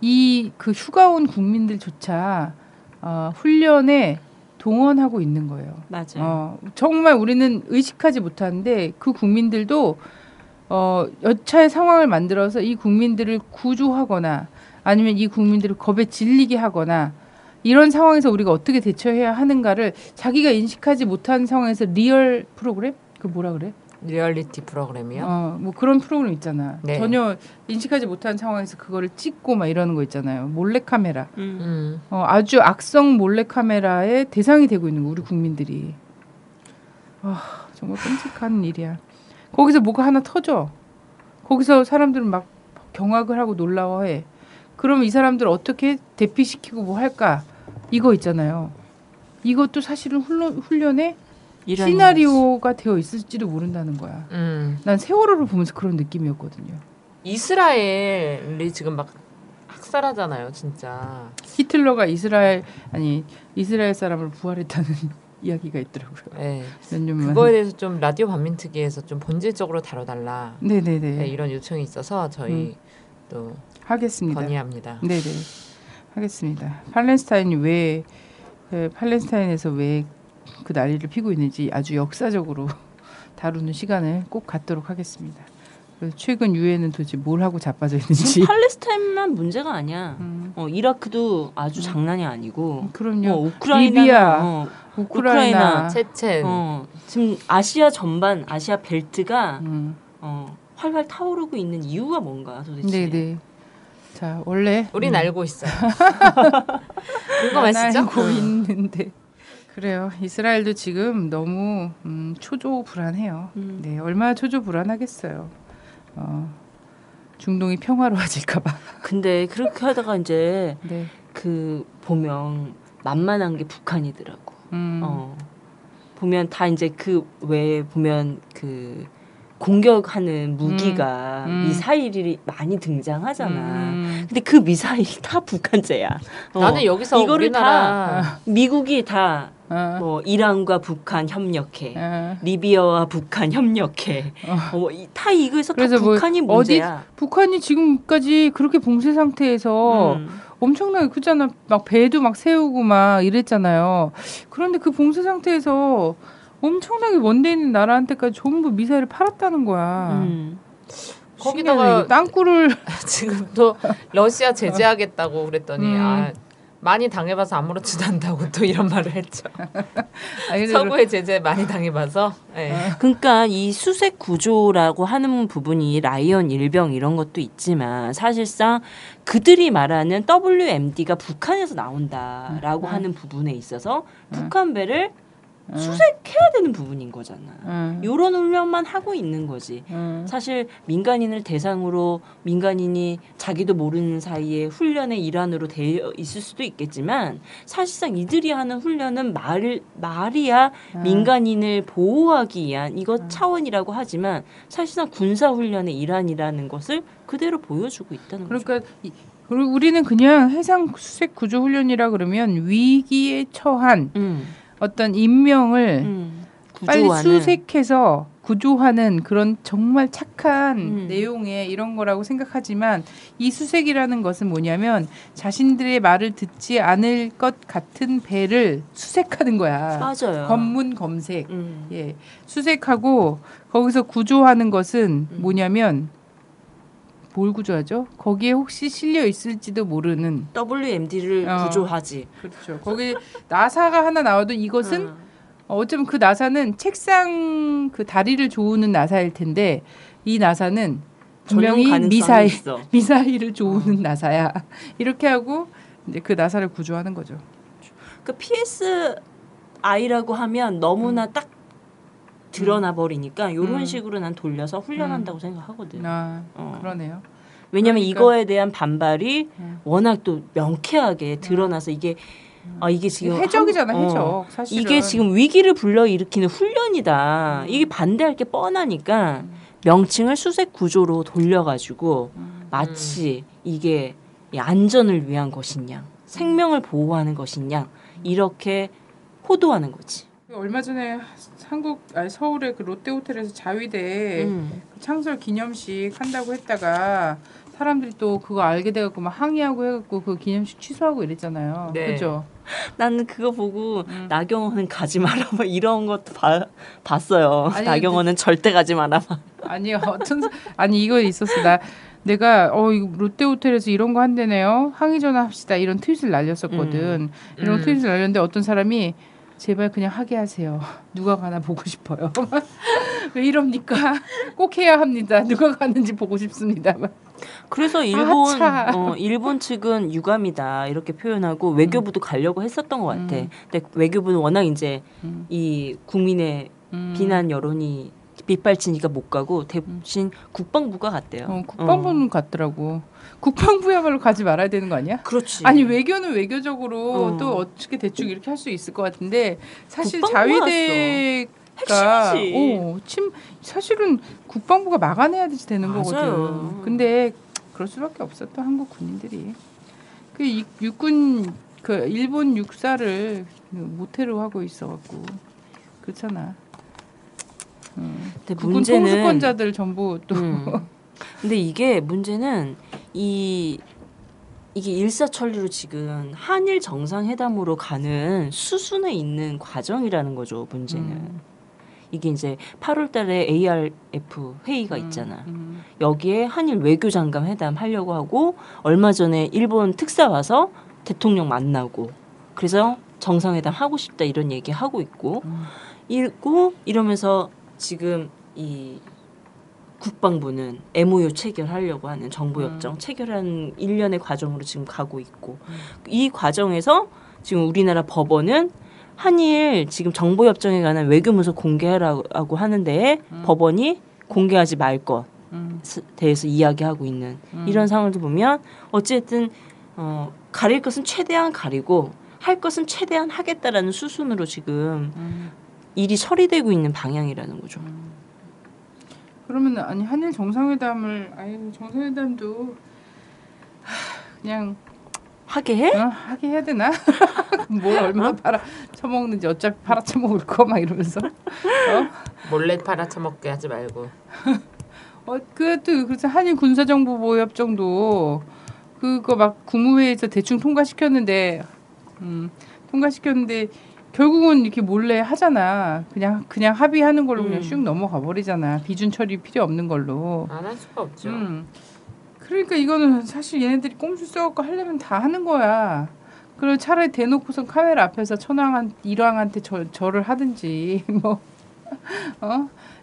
이 그 휴가 온 국민들조차 훈련에 동원하고 있는 거예요. 맞아요. 정말 우리는 의식하지 못하는데 그 국민들도 여차의 상황을 만들어서 이 국민들을 구조하거나 아니면 이 국민들을 겁에 질리게 하거나 이런 상황에서 우리가 어떻게 대처해야 하는가를 자기가 인식하지 못한 상황에서 리얼 프로그램? 그 뭐라 그래? 리얼리티 프로그램이요? 뭐 그런 프로그램 있잖아. 네. 전혀 인식하지 못한 상황에서 그거를 찍고 막 이러는 거 있잖아요. 몰래카메라. 아주 악성 몰래카메라의 대상이 되고 있는 거 우리 국민들이. 정말 끔찍한 일이야. 거기서 뭐가 하나 터져. 거기서 사람들은 막 경악을 하고 놀라워해. 그럼 이 사람들 어떻게 대피시키고 뭐 할까? 이거 있잖아요. 이것도 사실은 훈련의 시나리오가 되어 있을지도 모른다는 거야. 난 세월호를 보면서 그런 느낌이었거든요. 이스라엘이 지금 막 학살하잖아요, 진짜. 히틀러가 이스라엘 사람을 부활했다는 이야기가 있더라고요. 네. 몇 년만. 그거에 대해서 좀 라디오 반민특위에서 좀 본질적으로 다뤄달라. 네네네. 네, 이런 요청이 있어서 저희 또 하겠습니다. 건의합니다. 네네. 하겠습니다. 팔레스타인에서 왜 그 난리를 피고 있는지 아주 역사적으로 다루는 시간을 꼭 갖도록 하겠습니다. 그래서 최근 유엔은 도대체 뭘 하고 자빠져 있는지. 팔레스타인만 문제가 아니야. 이라크도 아주 장난이 아니고. 그럼요. 우크라이나, 리비아, 우크라이나, 체첸. 지금 아시아 전반, 아시아 벨트가 활활 타오르고 있는 이유가 뭔가 도대체. 네네. 자 원래 우린 알고 있어요. 그거 아시죠? 알고 있는데. 그래요. 이스라엘도 지금 너무 초조불안해요. 네, 얼마나 초조불안하겠어요. 중동이 평화로워질까봐. 근데 그렇게 하다가 이제 네. 그 보면 만만한 게 북한이더라고. 보면 다 이제 그 왜 보면 그 공격하는 무기가 미사일이 많이 등장하잖아. 근데 그 미사일 다 북한제야. 나는 여기서 이거를 우리나라 다 미국이 다 뭐 이란과 북한 협력해, 리비아와 북한 협력해. 다 이거에서 다 북한이 문제야. 북한이 지금까지 그렇게 봉쇄 상태에서 엄청나게 크잖아. 막 배도 막 세우고 막 이랬잖아요. 그런데 그 봉쇄 상태에서 엄청나게 먼데 있는 나라한테까지 전부 미사일을 팔았다는 거야. 거기다가 땅굴을 지금 또 러시아 제재하겠다고 그랬더니 많이 당해봐서 아무렇지도 않다고 또 이런 말을 했죠. 서구의 제재 많이 당해봐서. 네. 그러니까 이 수색 구조라고 하는 부분이 라이언 일병 이런 것도 있지만 사실상 그들이 말하는 WMD가 북한에서 나온다라고 하는 부분에 있어서 북한 배를 수색해야 되는 부분인 거잖아. 이런 훈련만 하고 있는 거지. 사실 민간인을 대상으로 민간인이 자기도 모르는 사이에 훈련의 일환으로 되어 있을 수도 있겠지만 사실상 이들이 하는 훈련은 말이야 민간인을 보호하기 위한 이것 차원이라고 하지만 사실상 군사훈련의 일환이라는 것을 그대로 보여주고 있다는 거죠. 그러니까 우리는 그냥 해상 수색 구조 훈련이라 그러면 위기에 처한 어떤 인명을 빨리 수색해서 구조하는 그런 정말 착한 내용의 이런 거라고 생각하지만 이 수색이라는 것은 뭐냐면 자신들의 말을 듣지 않을 것 같은 배를 수색하는 거야. 맞아요. 검문 검색. 예. 수색하고 거기서 구조하는 것은 뭐냐면 뭘 구조하죠? 거기에 혹시 실려 있을지도 모르는 WMD를 구조하지. 그렇죠. 거기 나사가 하나 나와도 이것은 어쩌면 그 나사는 책상 그 다리를 조우는 나사일 텐데 이 나사는 분명히 미사일을 조우는 나사야. 이렇게 하고 이제 그 나사를 구조하는 거죠. 그 PSI라고 하면 너무나 딱 드러나 버리니까 이런 식으로 난 돌려서 훈련한다고 생각하거든. 그러네요. 왜냐하면 이거에 대한 반발이 워낙 또 명쾌하게 드러나서 이게 지금 해적이잖아, 해적. 사실은 이게 지금 위기를 불러일으키는 훈련이다. 이게 반대할 게 뻔하니까 명칭을 수색 구조로 돌려가지고 마치 이게 안전을 위한 것이냐, 생명을 보호하는 것이냐 이렇게 호도하는 거지. 얼마 전에 서울의 그 롯데호텔에서 자위대 창설 기념식 한다고 했다가 사람들이 또 그거 알게 돼갖고 막 항의하고 해갖고 그 기념식 취소하고 이랬잖아요. 네. 그죠? 나는 그거 보고 나경원은 가지 마라 막 이런 것도 봤어요. 아니, 나경원은 절대 가지 마라. 아니 아니 이거 있었어. 내가 이거 롯데호텔에서 이런 거 한대네요. 항의 전화합시다. 이런 트윗을 날렸었거든. 이런 트윗을 날렸는데 어떤 사람이 제발 그냥 하게 하세요. 누가 가나 보고 싶어요. 왜 이럽니까? 꼭 해야 합니다. 누가 가는지 보고 싶습니다. 그래서 일본 측은 유감이다 이렇게 표현하고 외교부도 가려고 했었던 것 같아. 근데 외교부는 워낙 이제 이 국민의 비난 여론이 빗발치니까 못 가고 대신 국방부가 갔대요. 국방부는 갔더라고. 국방부야말로 가지 말아야 되는 거 아니야? 그렇지. 아니 외교는 외교적으로 또 어떻게 대충 이렇게 할 수 있을 것 같은데 사실 자위대가 핵심이지. 사실은 국방부가 막아내야 되는 맞아요. 거거든. 근데 그럴 수밖에 없었던 한국 군인들이 그 육군 그 일본 육사를 모태로 하고 있어갖고 그렇잖아. 근데 국군 문제는 통수권자들 전부 또 근데 이게 문제는 이게 일사천리로 지금 한일 정상회담으로 가는 수순에 있는 과정이라는 거죠. 문제는 이게 이제 8월달에 ARF 회의가 있잖아. 여기에 한일 외교장관 회담 하려고 하고 얼마 전에 일본 특사 와서 대통령 만나고 그래서 정상회담 하고 싶다 이런 얘기 하고 있고 이러면서 지금 이 국방부는 MOU 체결하려고 하는 정보협정 체결하는 일련의 과정으로 지금 가고 있고 이 과정에서 지금 우리나라 법원은 한일 지금 정보협정에 관한 외교문서 공개하라고 하는데 법원이 공개하지 말 것 대해서 이야기하고 있는 이런 상황을 보면 어쨌든 가릴 것은 최대한 가리고 할 것은 최대한 하겠다라는 수순으로 지금 일이 처리되고 있는 방향이라는 거죠. 그러면 아니 한일 정상회담을 정상회담도 그냥 하게 해? 하게 해야 되나? 뭘 얼마나 팔아쳐먹는지 어차피 팔아쳐먹을 거 막 이러면서 몰래 팔아쳐먹게 하지 말고 그것도 그래서 한일 군사정보보호협정도 그거 막 국무회의에서 대충 통과시켰는데 결국은 이렇게 몰래 하잖아. 그냥 합의하는 걸로 그냥 슉 넘어가 버리잖아. 비준 처리 필요 없는 걸로. 안 할 수가 없죠. 그러니까 이거는 사실 얘네들이 꼼수 써갖고 하려면 다 하는 거야. 그리고 차라리 대놓고선 카메라 앞에서 일왕한테 절을 하든지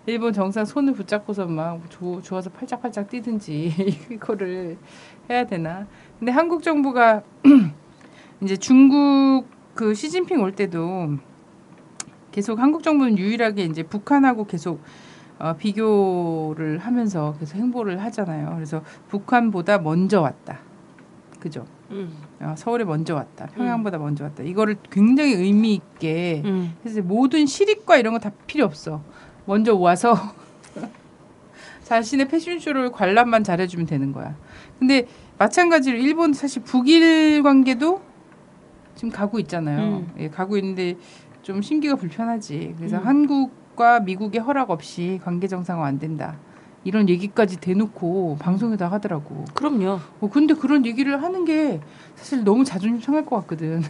일본 정상 손을 붙잡고서 막 좋아서 팔짝팔짝 뛰든지 이거를 해야 되나. 근데 한국 정부가 이제 중국 그 시진핑 올 때도 계속 한국 정부는 유일하게 이제 북한하고 계속 비교를 하면서 계속 행보를 하잖아요. 그래서 북한보다 먼저 왔다. 그죠? 서울에 먼저 왔다. 평양보다 먼저 왔다. 이거를 굉장히 의미 있게 해서 모든 실익과 이런 거 다 필요 없어. 먼저 와서 자신의 패션쇼를 관람만 잘해주면 되는 거야. 근데 마찬가지로 일본 사실 북일 관계도 지금 가고 있잖아요. 예, 가고 있는데 좀 심기가 불편하지. 그래서 한국과 미국의 허락 없이 관계 정상화 안 된다. 이런 얘기까지 대놓고 방송에다 하더라고. 그럼요. 근데 그런 얘기를 하는 게 사실 너무 자존심 상할 것 같거든.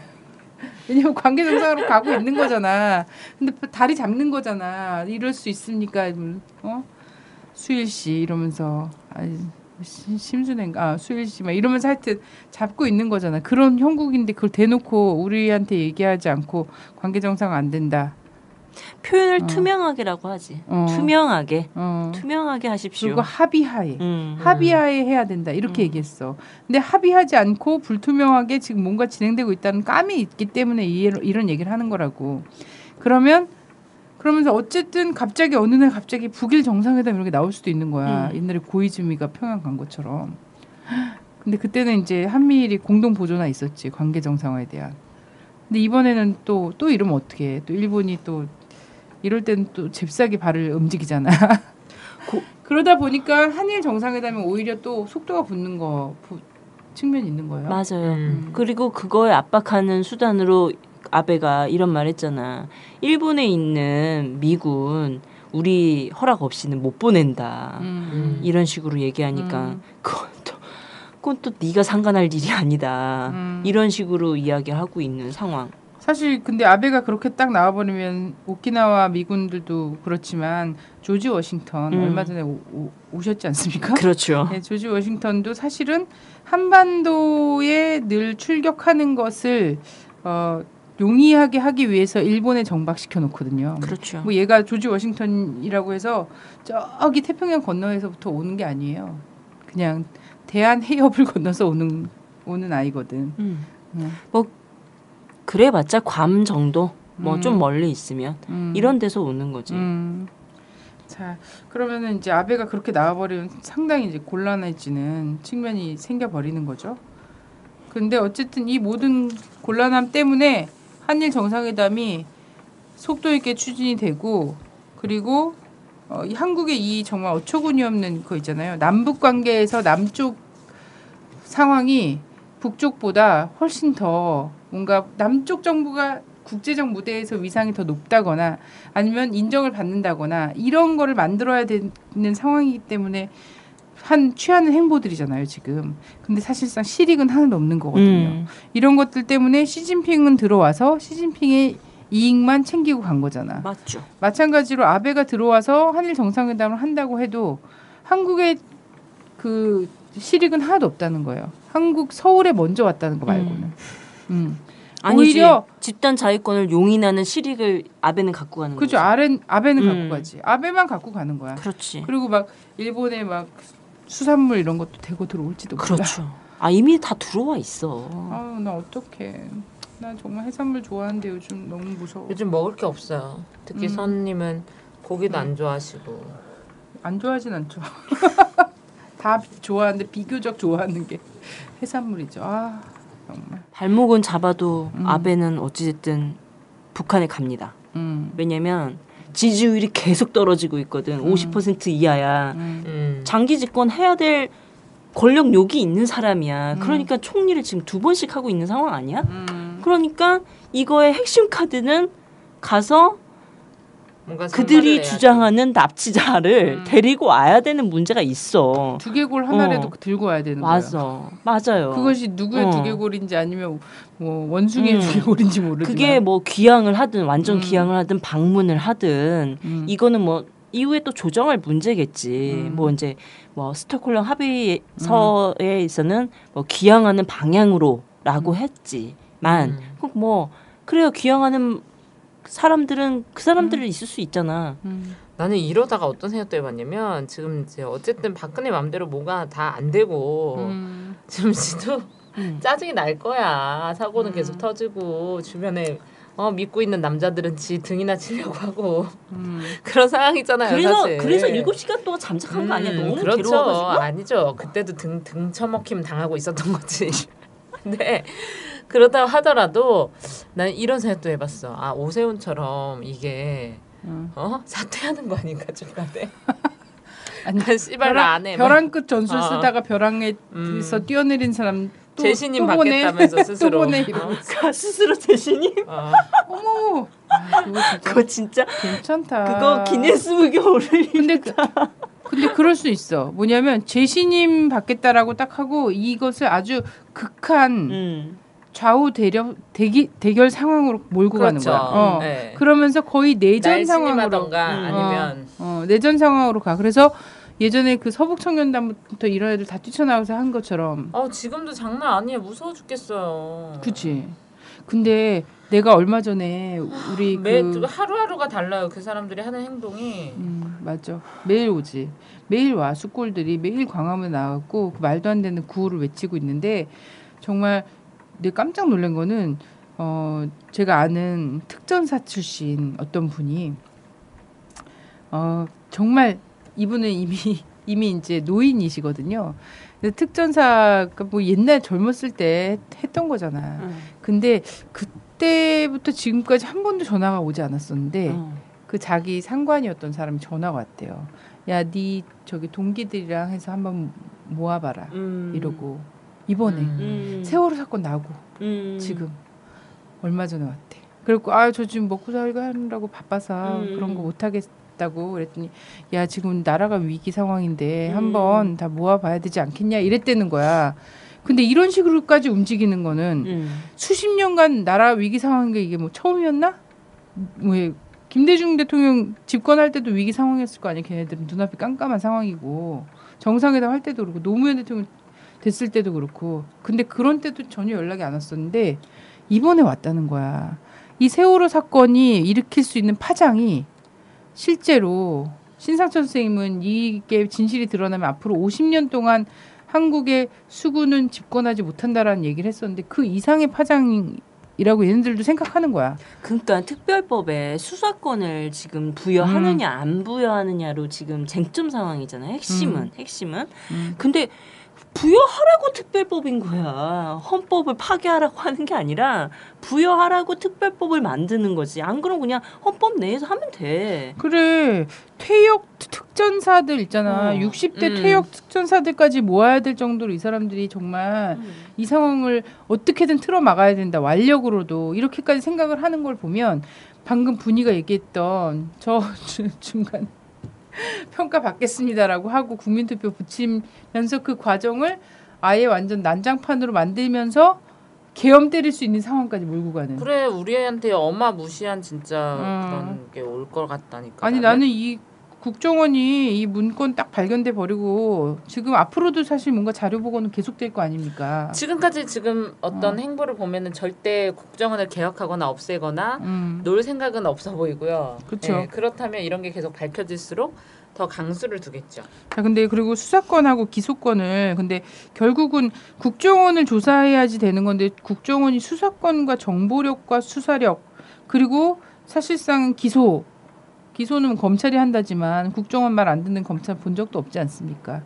왜냐면 관계 정상으로 가고 있는 거잖아. 근데 다리 잡는 거잖아. 이럴 수 있습니까? 수일 씨 이러면서 심순애인가 수일 씨 막 이러면서 하여튼 잡고 있는 거잖아. 그런 형국인데 그걸 대놓고 우리한테 얘기하지 않고 관계 정상 안 된다. 표현을 투명하게라고 하지. 투명하게 하십시오. 그리고 합의하에 해야 된다. 이렇게 얘기했어. 근데 합의하지 않고 불투명하게 지금 뭔가 진행되고 있다는 감이 있기 때문에 이런 얘기를 하는 거라고. 그러면서 어쨌든 갑자기 어느 날 갑자기 북일 정상회담 이런 게 나올 수도 있는 거야. 옛날에 고이즈미가 평양 간 것처럼. 근데 그때는 이제 한미일이 공동 보조나 있었지. 관계 정상화에 대한. 근데 이번에는 또 이러면 어떻게 해. 또 일본이 또 이럴 때는 또 잽싸게 발을 움직이잖아. 그러다 보니까 한일 정상회담이 오히려 또 속도가 붙는 측면이 있는 거예요. 맞아요. 그리고 그거에 압박하는 수단으로 아베가 이런 말 했잖아. 일본에 있는 미군 우리 허락 없이는 못 보낸다. 이런 식으로 얘기하니까 그것도 그건 또 네가 상관할 일이 아니다. 이런 식으로 이야기하고 있는 상황. 사실 근데 아베가 그렇게 딱 나와버리면 오키나와 미군들도 그렇지만 조지 워싱턴 얼마 전에 오셨지 않습니까? 그렇죠. 네, 조지 워싱턴도 사실은 한반도에 늘 출격하는 것을 용이하게 하기 위해서 일본에 정박시켜 놓거든요. 그렇죠. 뭐 얘가 조지 워싱턴이라고 해서 저기 태평양 건너에서부터 오는 게 아니에요. 그냥 대한 해협을 건너서 오는 아이거든. 뭐 그래봤자 괌 정도 뭐 좀 멀리 있으면 이런 데서 오는 거지. 자, 그러면은 이제 아베가 그렇게 나와버리면 상당히 이제 곤란해지는 측면이 생겨버리는 거죠. 근데 어쨌든 이 모든 곤란함 때문에 한일 정상회담이 속도 있게 추진이 되고 그리고 이 한국의 이 정말 어처구니 없는 거 있잖아요. 남북 관계에서 남쪽 상황이 북쪽보다 훨씬 더 뭔가 남쪽 정부가 국제적 무대에서 위상이 더 높다거나 아니면 인정을 받는다거나 이런 거를 만들어야 되는 상황이기 때문에 취하는 행보들이잖아요, 지금. 근데 사실상 실익은 하나도 없는 거거든요. 이런 것들 때문에 시진핑은 들어와서 시진핑의 이익만 챙기고 간 거잖아. 맞죠. 마찬가지로 아베가 들어와서 한일 정상회담을 한다고 해도 한국의 그 실익은 하나도 없다는 거예요. 한국 서울에 먼저 왔다는 거 말고는. 아니지. 오히려 집단 자위권을 용인하는 실익을 아베는 갖고 가는 거죠. 그죠. 아베는 갖고 가지. 아베만 갖고 가는 거야. 그렇지. 그리고 막 일본에 막 수산물 이런 것도 대고 들어올지도 몰라. 그렇죠. 아 이미 다 들어와 있어. 아, 나 어떡해. 나 정말 해산물 좋아하는데 요즘 너무 무서워. 요즘 먹을 게 없어요. 특히 선님은 고기도 안 좋아하시고. 안 좋아하진 않죠. 다 좋아하는데 비교적 좋아하는 게 해산물이죠. 아 정말. 발목은 잡아도 아베는 어찌됐든 북한에 갑니다. 왜냐면 지지율이 계속 떨어지고 있거든. 50% 이하야. 장기 집권 해야 될 권력욕이 있는 사람이야. 그러니까 총리를 지금 2번씩 하고 있는 상황 아니야? 그러니까 이거의 핵심 카드는 가서 그들이 주장하는 납치자를 데리고 와야 되는 문제가 있어. 두개골 하나라도 들고 와야 되는 거야. 맞아요. 그것이 누구의 두개골인지 아니면 뭐 원숭이의 두개골인지 모르지만 그게 뭐 귀향을 하든 완전 귀향을 하든 방문을 하든 이거는 뭐 이후에 또 조정할 문제겠지. 뭐 이제 뭐 스톡홀름 합의서에서는 뭐 귀향하는 방향으로라고 했지만 뭐 그래요. 귀향하는 사람들은 그 사람들이 있을 수 있잖아. 나는 이러다가 어떤 생각도 해봤냐면 지금 이제 어쨌든 박근혜 맘대로 뭐가 다 안 되고 지금 지도 짜증이 날 거야. 사고는 계속 터지고 주변에 믿고 있는 남자들은 지 등이나 치려고 하고 그런 상황이잖아요. 사실. 그래서 7시간 동안 잠적한 거 아니야? 너무 그렇죠. 괴로워가지고? 아니죠. 그때도 등 처먹힘 당하고 있었던 거지. 근데 그렇다고 하더라도 난 이런 생각도 해봤어. 아 오세훈처럼 이게 사퇴하는 거 아닌가 중간에. 아니 씨발 나 안 해. 벼랑 끝 전술 쓰다가 벼랑에서 뛰어내린 사람 또, 재신임 또 받겠다면서 스스로. 또 보내. 스스로 재신임? 어머. 그거 진짜 괜찮다. 그거 기네스북에 오르니까. 근데 그럴 수 있어. 뭐냐면 재신임 받겠다라고 딱 하고 이것을 아주 극한 좌우 대결 상황으로 몰고 그렇죠. 가는 거야. 네. 그러면서 거의 내전 상황으로 아니면 내전 상황으로 가. 그래서 예전에 그 서북청년단부터 이런 애들 다 뛰쳐나와서 한 것처럼. 지금도 장난 아니에요. 무서워 죽겠어요. 그치. 근데 내가 얼마 전에 우리 하루하루가 달라요. 그 사람들이 하는 행동이. 맞아. 매일 오지. 매일 와. 숙골들이 매일 광화문에 나와갖고 그 말도 안 되는 구호를 외치고 있는데 정말 내가 깜짝 놀란 거는 제가 아는 특전사 출신 어떤 분이 정말 이분은 이미 이제 노인이시거든요. 특전사가 뭐 옛날 젊었을 때 했던 거잖아. 근데 그때부터 지금까지 한 번도 전화가 오지 않았었는데 그 자기 상관이었던 사람이 전화가 왔대요. 야, 네 저기 동기들이랑 해서 한번 모아봐라. 이러고 이번에 세월호 사건 나고 지금 얼마 전에 왔대. 그리고 저 지금 먹고 살고 하느라고 바빠서 그런 거 못 하겠 왔다고 그랬더니 야 지금 나라가 위기 상황인데 한번 다 모아봐야 되지 않겠냐 이랬다는 거야. 근데 이런 식으로까지 움직이는 거는 수십 년간 나라 위기 상황인 게 이게 뭐 처음이었나? 왜 김대중 대통령 집권할 때도 위기 상황이었을 거 아니야. 걔네들은 눈앞이 깜깜한 상황이고 정상회담 할 때도 그렇고 노무현 대통령 됐을 때도 그렇고 근데 그런 때도 전혀 연락이 안 왔었는데 이번에 왔다는 거야. 이 세월호 사건이 일으킬 수 있는 파장이 실제로 신상철 선생님은 이게 진실이 드러나면 앞으로 50년 동안 한국의 수군은 집권하지 못한다라는 얘기를 했었는데 그 이상의 파장이라고 얘네들도 생각하는 거야. 그러니까 특별법에 수사권을 지금 부여하느냐 안 부여하느냐로 지금 쟁점 상황이잖아요. 핵심은. 근데 부여하라고 특별법인 거야. 헌법을 파괴하라고 하는 게 아니라 부여하라고 특별법을 만드는 거지. 안 그러면 그냥 헌법 내에서 하면 돼. 그래. 퇴역 특전사들 있잖아. 60대 퇴역 특전사들까지 모아야 될 정도로 이 사람들이 정말 이 상황을 어떻게든 틀어 막아야 된다. 완력으로도. 이렇게까지 생각을 하는 걸 보면 방금 분이가 얘기했던 저 중간 평가받겠습니다라고 하고 국민투표 붙이면서 그 과정을 아예 완전 난장판으로 만들면서 계엄 때릴 수 있는 상황까지 몰고 가는. 그래 우리한테 어마무시한 진짜 그런 게 올 것 같다니까. 아니 나는 이 국정원이 이 문건 딱 발견돼 버리고 지금 앞으로도 사실 뭔가 자료 보고는 계속될 거 아닙니까? 지금까지 지금 어떤 행보를 보면은 절대 국정원을 개혁하거나 없애거나 놓을 생각은 없어 보이고요. 그렇죠. 네, 그렇다면 이런 게 계속 밝혀질수록 더 강수를 두겠죠. 자, 근데 그리고 수사권하고 기소권을 근데 결국은 국정원을 조사해야지 되는 건데 국정원이 수사권과 정보력과 수사력 그리고 사실상 기소는 검찰이 한다지만 국정원 말 안 듣는 검찰 본 적도 없지 않습니까?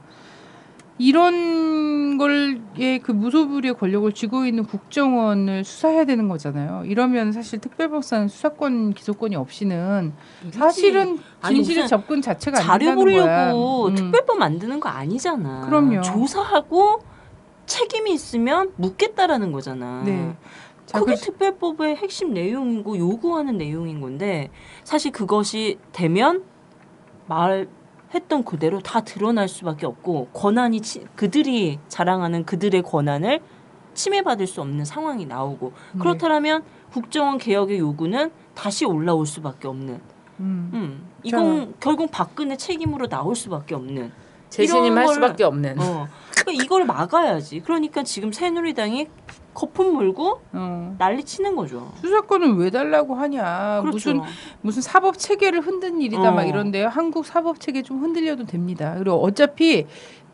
이런 걸에 그 무소불위의 권력을 쥐고 있는 국정원을 수사해야 되는 거잖아요. 이러면 사실 특별법상 수사권, 기소권이 없이는 사실은 진실의 접근 자체가 안 자료 된다는 거야. 보려고 특별법 만드는 거 아니잖아. 그럼요. 조사하고 책임이 있으면 묻겠다라는 거잖아. 네. 자, 그게 특별법의 핵심 내용이고 요구하는 내용인 건데 사실 그것이 되면 말했던 그대로 다 드러날 수밖에 없고 권한이 그들이 자랑하는 그들의 권한을 침해받을 수 없는 상황이 나오고 그렇다면 국정원 개혁의 요구는 다시 올라올 수밖에 없는 이건 결국 박근혜 책임으로 나올 수밖에 없는 재신임할 수밖에 없는 그러니까 이걸 막아야지. 그러니까 지금 새누리당이 거품 물고 난리 치는 거죠. 수사권은 왜 달라고 하냐. 그렇죠. 무슨 사법 체계를 흔든 일이다 막 이런데요. 한국 사법 체계 좀 흔들려도 됩니다. 그리고 어차피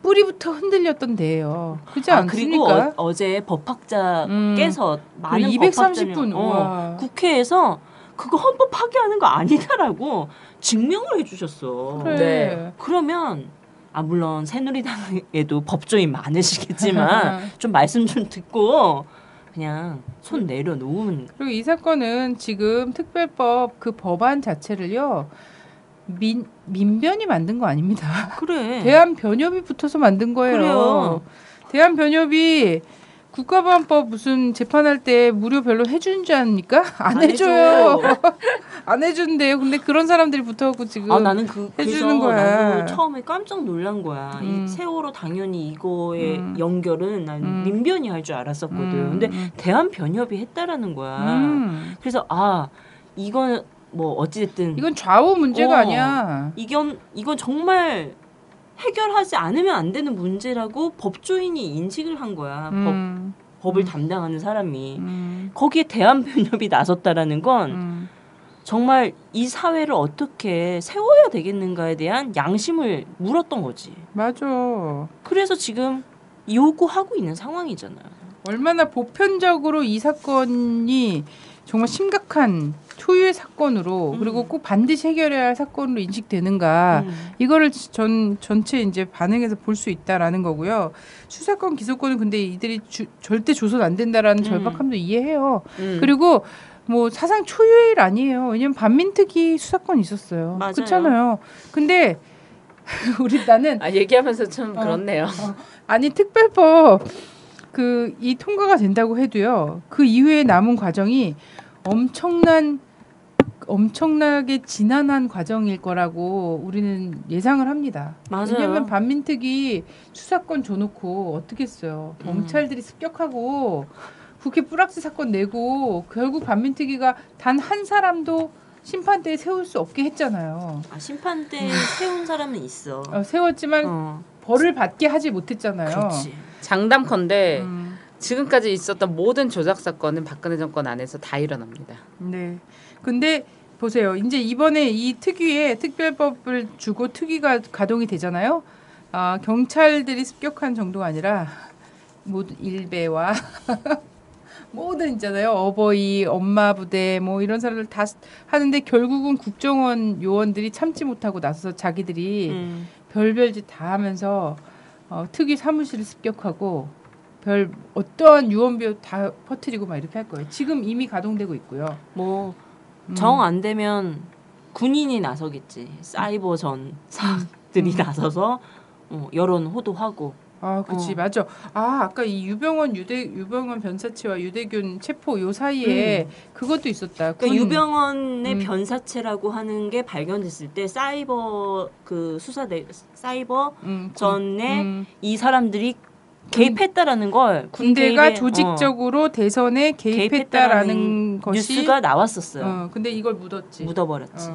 뿌리부터 흔들렸던 데예요. 그렇지 않습니까? 그리고 어제 법학자께서 많은 230분 국회에서 그거 헌법 파괴하는 거 아니다라고 증명을 해주셨어. 그래. 네. 그러면 물론 새누리당에도 법조인 많으시겠지만 좀 말씀 좀 듣고 그냥 손 내려놓으면. 그리고 이 사건은 지금 특별법 그 법안 자체를요 민변이 만든 거 아닙니다. 그래. 대한변협이 붙어서 만든 거예요. 그래요. 대한변협이 국가보안법 무슨 재판할 때 무료 변론 해주는 줄 아닙니까? 안 해줘요. 안 해준대요. 근데 그런 사람들이 붙어갖고 지금 나는 해주는 거야. 나도 처음에 깜짝 놀란 거야. 이 세월호 당연히 이거의 연결은 난 민변이 할 줄 알았었거든. 근데 대한변협이 했다라는 거야. 그래서 이건 뭐 어찌됐든 이건 좌우 문제가 아니야. 이건 정말 해결하지 않으면 안 되는 문제라고 법조인이 인식을 한 거야. 법을 담당하는 사람이. 거기에 대한변협이 나섰다라는 건 정말 이 사회를 어떻게 세워야 되겠는가에 대한 양심을 물었던 거지. 맞아. 그래서 지금 요구하고 있는 상황이잖아요. 얼마나 보편적으로 이 사건이 정말 심각한 초유의 사건으로 그리고 꼭 반드시 해결해야 할 사건으로 인식되는가 이거를 전체 이제 반응해서 볼 수 있다라는 거고요. 수사권 기소권은 근데 이들이 절대 줘선 안 된다라는 절박함도 이해해요. 그리고 뭐 사상 초유의 일 아니에요. 왜냐면 반민특위 수사권 있었어요. 맞아요. 그렇잖아요. 근데 나는 얘기하면서 좀 그렇네요. 아니 특별법 이 통과가 된다고 해도요. 그 이후에 남은 과정이 엄청난 엄청나게 지난한 과정일 거라고 우리는 예상을 합니다. 맞아요. 왜냐하면 반민특위 수사권 줘놓고 어떻게 했어요. 경찰들이 습격하고 국회 뿌락지 사건 내고 결국 반민특위가 단 한 사람도 심판대에 세울 수 없게 했잖아요. 심판대에 세운 사람은 있어. 세웠지만 벌을 받게 하지 못했잖아요. 그렇지. 장담컨대 지금까지 있었던 모든 조작 사건은 박근혜 정권 안에서 다 일어납니다. 네. 근데 보세요. 이제 이번에 이 특위에 특별법을 주고 특위가 가동이 되잖아요. 경찰들이 습격한 정도가 아니라 모든 일베와 모든 있잖아요. 어버이, 엄마 부대 뭐 이런 사람들 다 하는데 결국은 국정원 요원들이 참지 못하고 나서서 자기들이 별별 짓 다 하면서 특위 사무실을 습격하고 별 어떠한 유언비어 다 퍼뜨리고 막 이렇게 할 거예요. 지금 이미 가동되고 있고요. 뭐 정 안 되면 군인이 나서겠지. 사이버 전사들이 나서서 여론 호도하고. 그치 맞아. 아까 이 유병원 변사체와 유대균 체포 요 사이에 그것도 있었다. 그러니까 유병원의 변사체라고 하는 게 발견됐을 때 사이버 그 사이버 전에 이 사람들이 개입했다라는 걸 군대가 조직적으로 대선에 개입했다라는 것이 뉴스가 나왔었어요. 근데 이걸 묻어버렸지.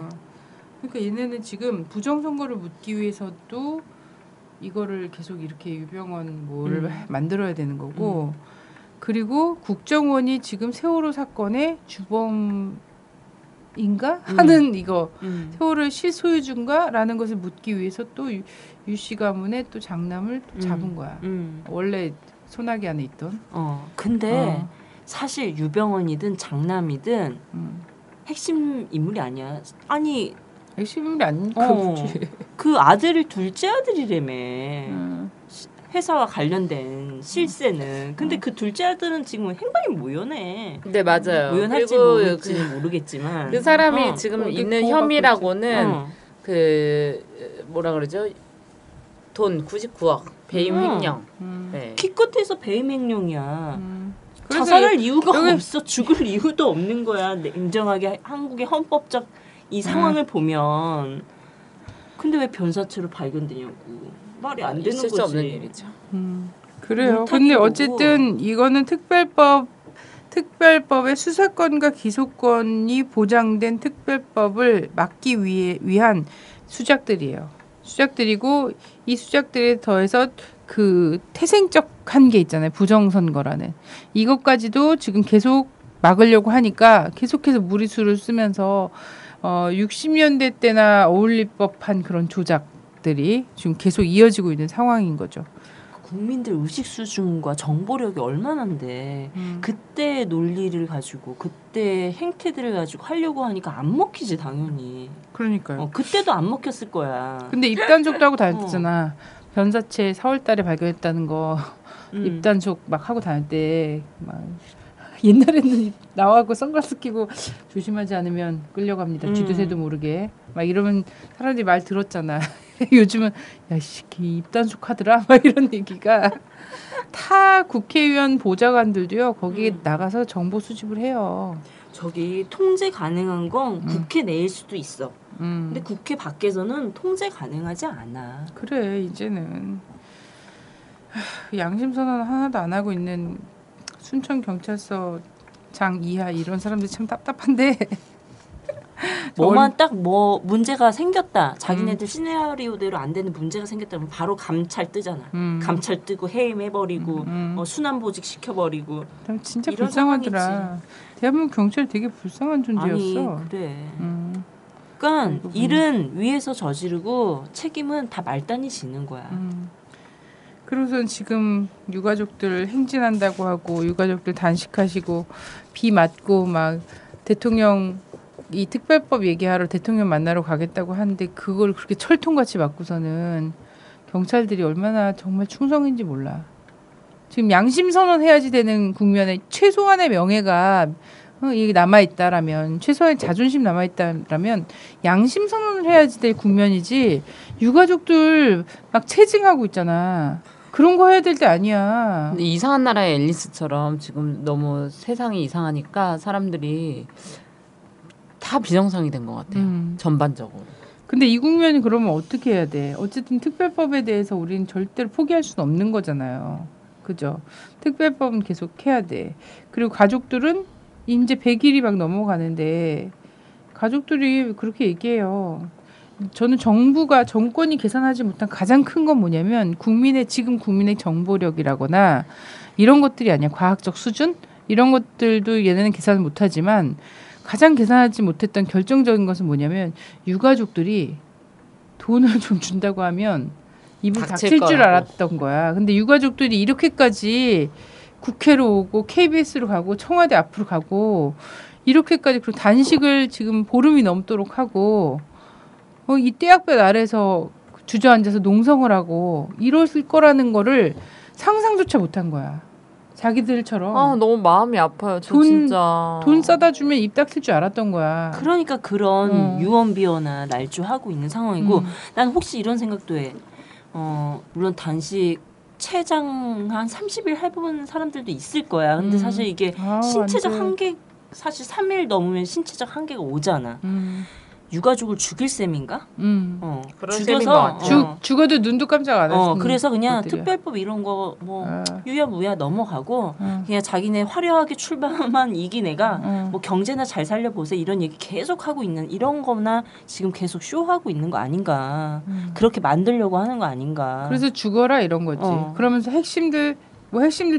그러니까 얘네는 지금 부정선거를 묻기 위해서도 이거를 계속 이렇게 유병원 뭐를 만들어야 되는 거고 그리고 국정원이 지금 세월호 사건의 주범인가 하는 이거 세월호의 실소유주인가라는 것을 묻기 위해서 또 유씨 가문의 또 장남을 또 잡은 거야. 원래 소나기 안에 있던. 근데 사실 유병원이든 장남이든 핵심 인물이 아니야. 아니 핵심 인물이 아니니까 그 아들이 둘째 아들이라며. 회사와 관련된 실세는. 근데 그 둘째 아들은 지금 행방이 모여네. 네 맞아요. 모연할지 모를지는 모르겠지만 그 사람이 지금 있는 혐의라고는 그 뭐라 그러죠? 돈 99억 배임 횡령. 네. 기껏해서 배임 횡령이야. 자살할 이유가 없어. 죽을 이유도 없는 거야. 냉정하게 한국의 헌법적 이 상황을 보면. 근데 왜 변사체로 발견되냐고. 말이 안 되는 거지. 있을 수 없는 일이죠. 그래요. 근데 어쨌든 이거는 특별법의 수사권과 기소권이 보장된 특별법을 막기 위한 수작들이에요. 수작들이고 이 수작들에 더해서 그 태생적한 게 있잖아요. 부정선거라는. 이것까지도 지금 계속 막으려고 하니까 계속해서 무리수를 쓰면서 60년대 때나 어울릴 법한 그런 조작들이 지금 계속 이어지고 있는 상황인 거죠. 국민들 의식 수준과 정보력이 얼마나인데 그때 논리를 가지고 그때 행태들을 가지고 하려고 하니까 안 먹히지 당연히. 그러니까요. 그때도 안 먹혔을 거야. 근데 입단속도 하고 다녔잖아. 변사체 4월달에 발견했다는 거 입단속 막 하고 다닐 때 막 옛날에는 나와고 선글라스 끼고 조심하지 않으면 끌려갑니다. 쥐도새도 모르게 막 이러면 사람들이 말 들었잖아. 요즘은 야 이 입단속 하더라 막 이런 얘기가 타 국회의원 보좌관들도요 거기에 나가서 정보 수집을 해요. 저기 통제 가능한 건 국회 내일 수도 있어. 근데 국회 밖에서는 통제 가능하지 않아. 그래 이제는 양심선언 하나도 안 하고 있는 순천경찰서 장 이하 이런 사람들이 참 답답한데 뭐만 딱 뭐 문제가 생겼다. 자기네들 시나리오대로 안 되는 문제가 생겼다면 바로 감찰 뜨잖아. 감찰 뜨고 해임해버리고 순환보직 시켜버리고. 진짜 불쌍하더라. 상황이지. 대한민국 경찰 되게 불쌍한 존재였어. 아니 그래. 그러니까 일은 위에서 저지르고 책임은 다 말단이 지는 거야. 그러고선 지금 유가족들 행진한다고 하고 유가족들 단식하시고 비 맞고 막 대통령 이 특별법 얘기하러 대통령 만나러 가겠다고 하는데 그걸 그렇게 철통같이 맞고서는 경찰들이 얼마나 정말 충성인지 몰라. 지금 양심선언 해야지 되는 국면에 최소한의 명예가 이게 남아있다라면 최소한의 자존심 남아있다라면 양심선언을 해야지 될 국면이지 유가족들 막 체증하고 있잖아. 그런 거 해야 될 때 아니야. 근데 이상한 나라의 앨리스처럼 지금 너무 세상이 이상하니까 사람들이 다 다 비정상이 된 것 같아요. 전반적으로. 근데 이 국면이 그러면 어떻게 해야 돼? 어쨌든 특별법에 대해서 우리는 절대로 포기할 수는 없는 거잖아요. 그죠? 특별법은 계속 해야 돼. 그리고 가족들은 이제 100일이 막 넘어가는데 가족들이 그렇게 얘기해요. 저는 정권이 계산하지 못한 가장 큰 건 뭐냐면 지금 국민의 정보력이라거나 이런 것들이 아니야. 과학적 수준? 이런 것들도 얘네는 계산을 못하지만 가장 계산하지 못했던 결정적인 것은 뭐냐면 유가족들이 돈을 좀 준다고 하면 입을 닥칠 줄 알았던 거야. 근데 유가족들이 이렇게까지 국회로 오고 KBS로 가고 청와대 앞으로 가고 이렇게까지 그리고 단식을 지금 보름이 넘도록 하고 이 떼약볕 아래서 주저앉아서 농성을 하고 이럴 거라는 거를 상상조차 못한 거야. 자기들처럼. 아, 너무 마음이 아파요. 진짜. 돈 싸다 주면 입 닥칠 줄 알았던 거야. 그러니까 그런 유언비어나 날조하고 있는 상황이고 난 혹시 이런 생각도 해. 물론 단식 체장 한 30일 해본 사람들도 있을 거야. 근데 사실 이게 신체적 한계 사실 3일 넘으면 신체적 한계가 오잖아. 유가족을 죽일 셈인가? 죽여서 죽어도 눈도 깜짝 안 했어. 그래서 그냥 특별법 이런 거 뭐 유야무야 넘어가고 그냥 자기네 화려하게 출마만 이긴 애가 뭐 경제나 잘 살려보세요 이런 얘기 계속 하고 있는 이런 거나 지금 계속 쇼하고 있는 거 아닌가. 그렇게 만들려고 하는 거 아닌가. 그래서 죽어라 이런 거지. 그러면서 핵심들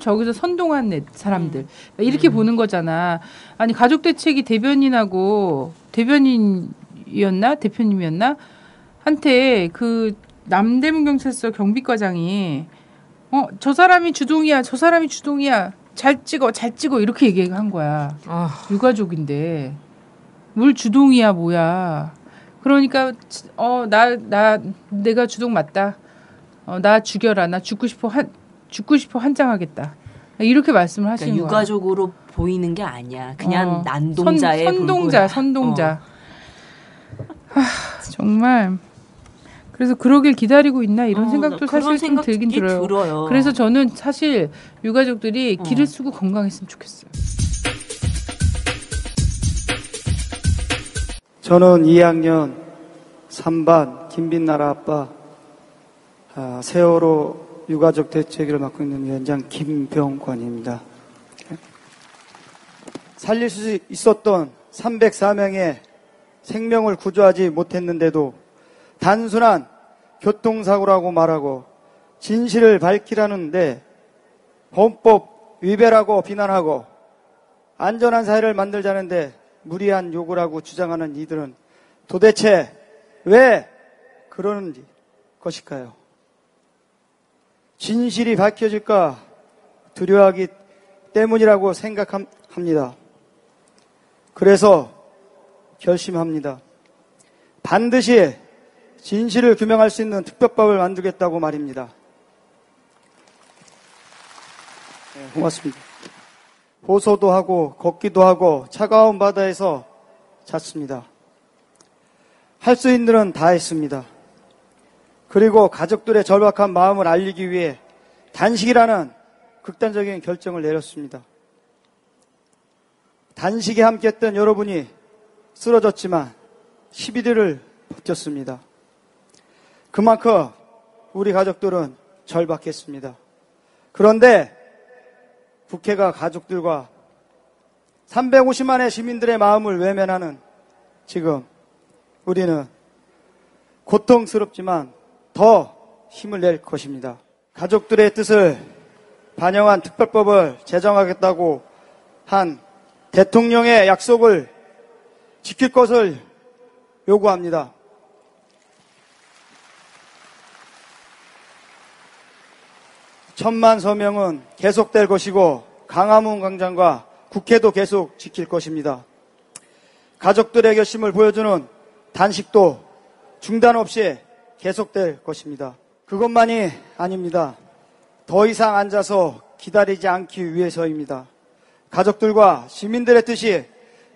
저기서 선동한 사람들 이렇게 보는 거잖아. 아니 가족대책이 대표님이었나 한테 그 남대문 경찰서 경비과장이 저 사람이 주동이야 잘 찍어 이렇게 얘기한 거야. 유가족인데 뭘 주동이야 뭐야. 그러니까 내가 주동 맞다. 나 죽여라. 나 죽고 싶어 환장하겠다. 이렇게 말씀을 하시는 그러니까 거야. 유가족으로 보이는 게 아니야. 그냥 난동자의 선동자. 정말 그래서 그러길 기다리고 있나 이런 생각도 사실 좀 들긴 들어요. 그래서 저는 사실 유가족들이 기를 쓰고 건강했으면 좋겠어요. 저는 2학년 3반 김빛나라 아빠 세월호 유가족 대책위를 맡고 있는 위원장 김병관입니다. 살릴 수 있었던 304명의 생명을 구조하지 못했는데도 단순한 교통사고라고 말하고 진실을 밝히라는데 헌법 위배라고 비난하고 안전한 사회를 만들자는데 무리한 요구를 하고 주장하는 이들은 도대체 왜 그러는 것일까요? 진실이 밝혀질까 두려워하기 때문이라고 생각합니다. 그래서 결심합니다. 반드시 진실을 규명할 수 있는 특별법을 만들겠다고 말입니다. 네, 고맙습니다. 호소도 하고 걷기도 하고 차가운 바다에서 잤습니다. 할 수 있는 일은 다 했습니다. 그리고 가족들의 절박한 마음을 알리기 위해 단식이라는 극단적인 결정을 내렸습니다. 단식에 함께했던 여러분이 쓰러졌지만 11일을 버텼습니다. 그만큼 우리 가족들은 절박했습니다. 그런데 국회가 가족들과 350만의 시민들의 마음을 외면하는 지금 우리는 고통스럽지만 더 힘을 낼 것입니다. 가족들의 뜻을 반영한 특별법을 제정하겠다고 한 대통령의 약속을 지킬 것을 요구합니다. 천만 서명은 계속될 것이고 강화문 광장과 국회도 계속 지킬 것입니다. 가족들의 결심을 보여주는 단식도 중단 없이 계속될 것입니다. 그것만이 아닙니다. 더 이상 앉아서 기다리지 않기 위해서입니다. 가족들과 시민들의 뜻이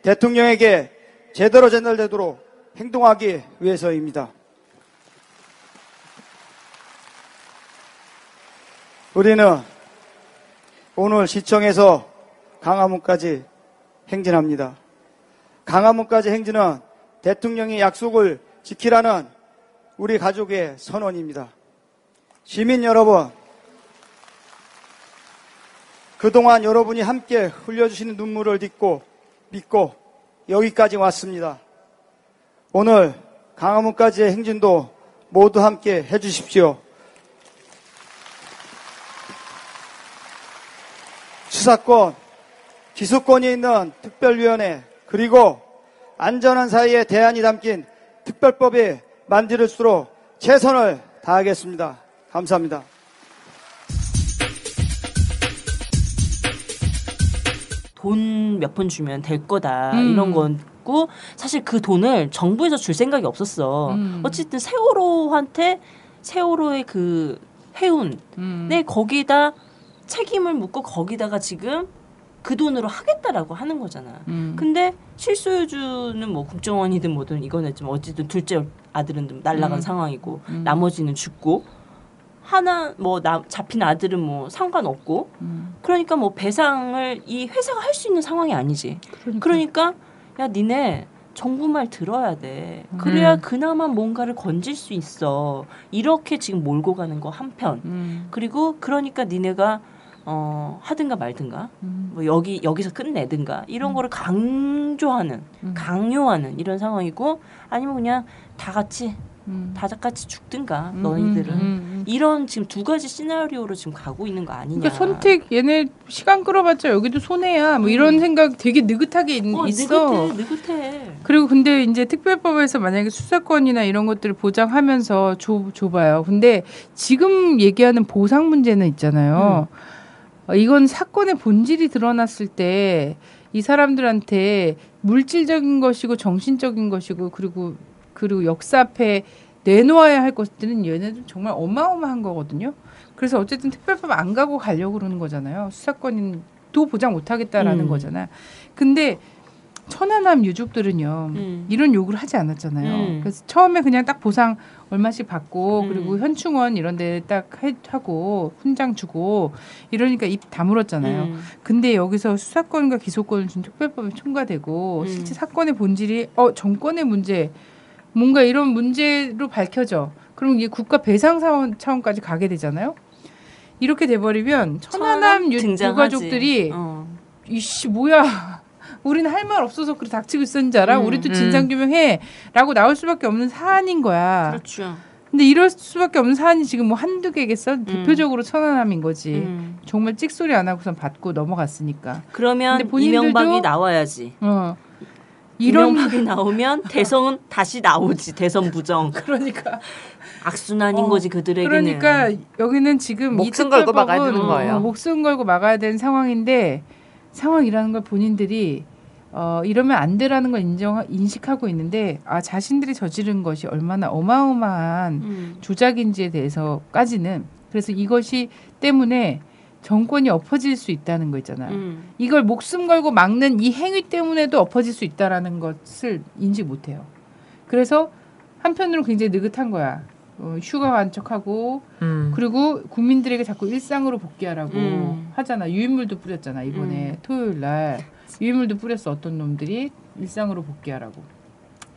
대통령에게 제대로 전달되도록 행동하기 위해서입니다. 우리는 오늘 시청에서 강화문까지 행진합니다. 강화문까지 행진은 대통령의 약속을 지키라는 우리 가족의 선언입니다. 시민 여러분, 그동안 여러분이 함께 흘려주시는 눈물을 믿고 여기까지 왔습니다. 오늘 강화문까지의 행진도 모두 함께 해주십시오. 수사권, 기소권이 있는 특별위원회 그리고 안전한 사이에 대안이 담긴 특별법이 만들어지도록 최선을 다하겠습니다. 감사합니다. 돈 몇 푼 주면 될 거다 이런 거고 사실 그 돈을 정부에서 줄 생각이 없었어. 어쨌든 세월호의 그 해운에 거기다 책임을 묻고 거기다가 지금 그 돈으로 하겠다라고 하는 거잖아. 근데 실소유주는 뭐 국정원이든 뭐든 이거는 좀 어쨌든 둘째 아들은 날아간 상황이고 나머지는 죽고 하나 뭐 잡힌 아들은 뭐 상관없고 그러니까 뭐 배상을 이 회사가 할 수 있는 상황이 아니지. 그러니까 야 니네 정부 말 들어야 돼. 그래야 그나마 뭔가를 건질 수 있어. 이렇게 지금 몰고 가는 거 한편. 그리고 그러니까 니네가 하든가 말든가 뭐 여기서 끝내든가 이런 거를 강요하는 이런 상황이고 아니면 그냥 다 같이 죽든가 너희들은 이런 지금 두 가지 시나리오로 지금 가고 있는 거 아니냐. 그러니까 선택 얘네 시간 끌어봤자 여기도 손해야 뭐 이런 생각 되게 느긋하게 있어. 느긋해. 그리고 근데 이제 특별법에서 만약에 수사권이나 이런 것들을 보장하면서 줘봐요. 근데 지금 얘기하는 보상 문제는 있잖아요. 이건 사건의 본질이 드러났을 때 이 사람들한테 물질적인 것이고 정신적인 것이고 그리고 역사 앞에 내놓아야 할 것들은 얘네들 정말 어마어마한 거거든요. 그래서 어쨌든 특별법 안 가고 가려고 그러는 거잖아요. 수사권도 보장 못하겠다라는 거잖아. 근데 천안함 유족들은요. 이런 요구를 하지 않았잖아요. 그래서 처음에 그냥 딱 보상 얼마씩 받고 그리고 현충원 이런 데 딱 하고 훈장 주고 이러니까 입 다물었잖아요. 근데 여기서 수사권과 기소권을 준 특별법이 통과되고 실제 사건의 본질이 정권의 문제 뭔가 이런 문제로 밝혀져. 그럼 이게 국가 배상 차원까지 가게 되잖아요. 이렇게 돼버리면 천안함 유가족들이 이씨 뭐야. 우리는 할 말 없어서 그래 닥치고 있었는 줄 알아? 우리도 진상규명해 라고 나올 수밖에 없는 사안인 거야. 그렇죠. 근데 이럴 수밖에 없는 사안이 지금 뭐 한두 개겠어? 대표적으로 천안함인 거지. 정말 찍소리 안 하고선 받고 넘어갔으니까. 그러면 이명박이 나와야지. 이명박이 나오면 대선은 다시 나오지. 대선 부정. 그러니까. 악순환인 거지 그들에게는. 그러니까 여기는 지금 목숨 걸고 막아야 되는 거예요. 목숨 걸고 막아야 되는 상황인데 상황이라는 걸 본인들이 이러면 안 되라는 걸 인식하고 있는데 자신들이 저지른 것이 얼마나 어마어마한 조작인지에 대해서까지는 그래서 이것이 때문에 정권이 엎어질 수 있다는 거 있잖아요. 이걸 목숨 걸고 막는 이 행위 때문에도 엎어질 수 있다라는 것을 인식 못해요. 그래서 한편으로 굉장히 느긋한 거야. 휴가 간척하고 그리고 국민들에게 자꾸 일상으로 복귀하라고 하잖아. 유인물도 뿌렸잖아. 이번에 토요일 날 유인물도 뿌렸어. 어떤 놈들이 일상으로 복귀하라고.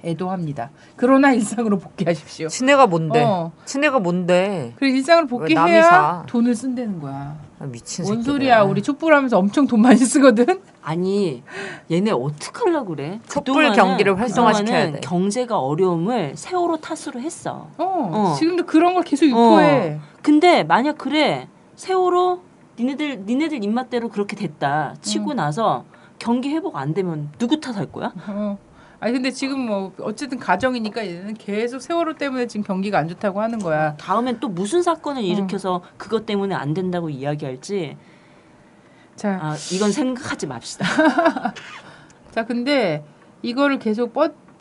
애도합니다. 그러나 일상으로 복귀하십시오. 친애가 뭔데? 친애가 뭔데? 그래 일상으로 복귀해야 돈을 쓴다는 거야. 미친 뭔 소리야. 우리 촛불하면서 엄청 돈 많이 쓰거든. 아니 얘네 어떡하려고 그래? 촛불 경기를 활성화시켜야 돼. 경제가 어려움을 세월호 탓으로 했어. 지금도 그런 걸 계속 유포해. 근데 만약 그래 세월호 니네들 입맛대로 그렇게 됐다 치고 나서 경기 회복 안 되면 누구 탓할 거야? 아니 근데 지금 뭐 어쨌든 가정이니까 얘는 계속 세월호 때문에 지금 경기가 안 좋다고 하는 거야. 다음엔 또 무슨 사건을 일으켜서 그것 때문에 안 된다고 이야기할지. 자, 이건 생각하지 맙시다. 자, 근데 이거를 계속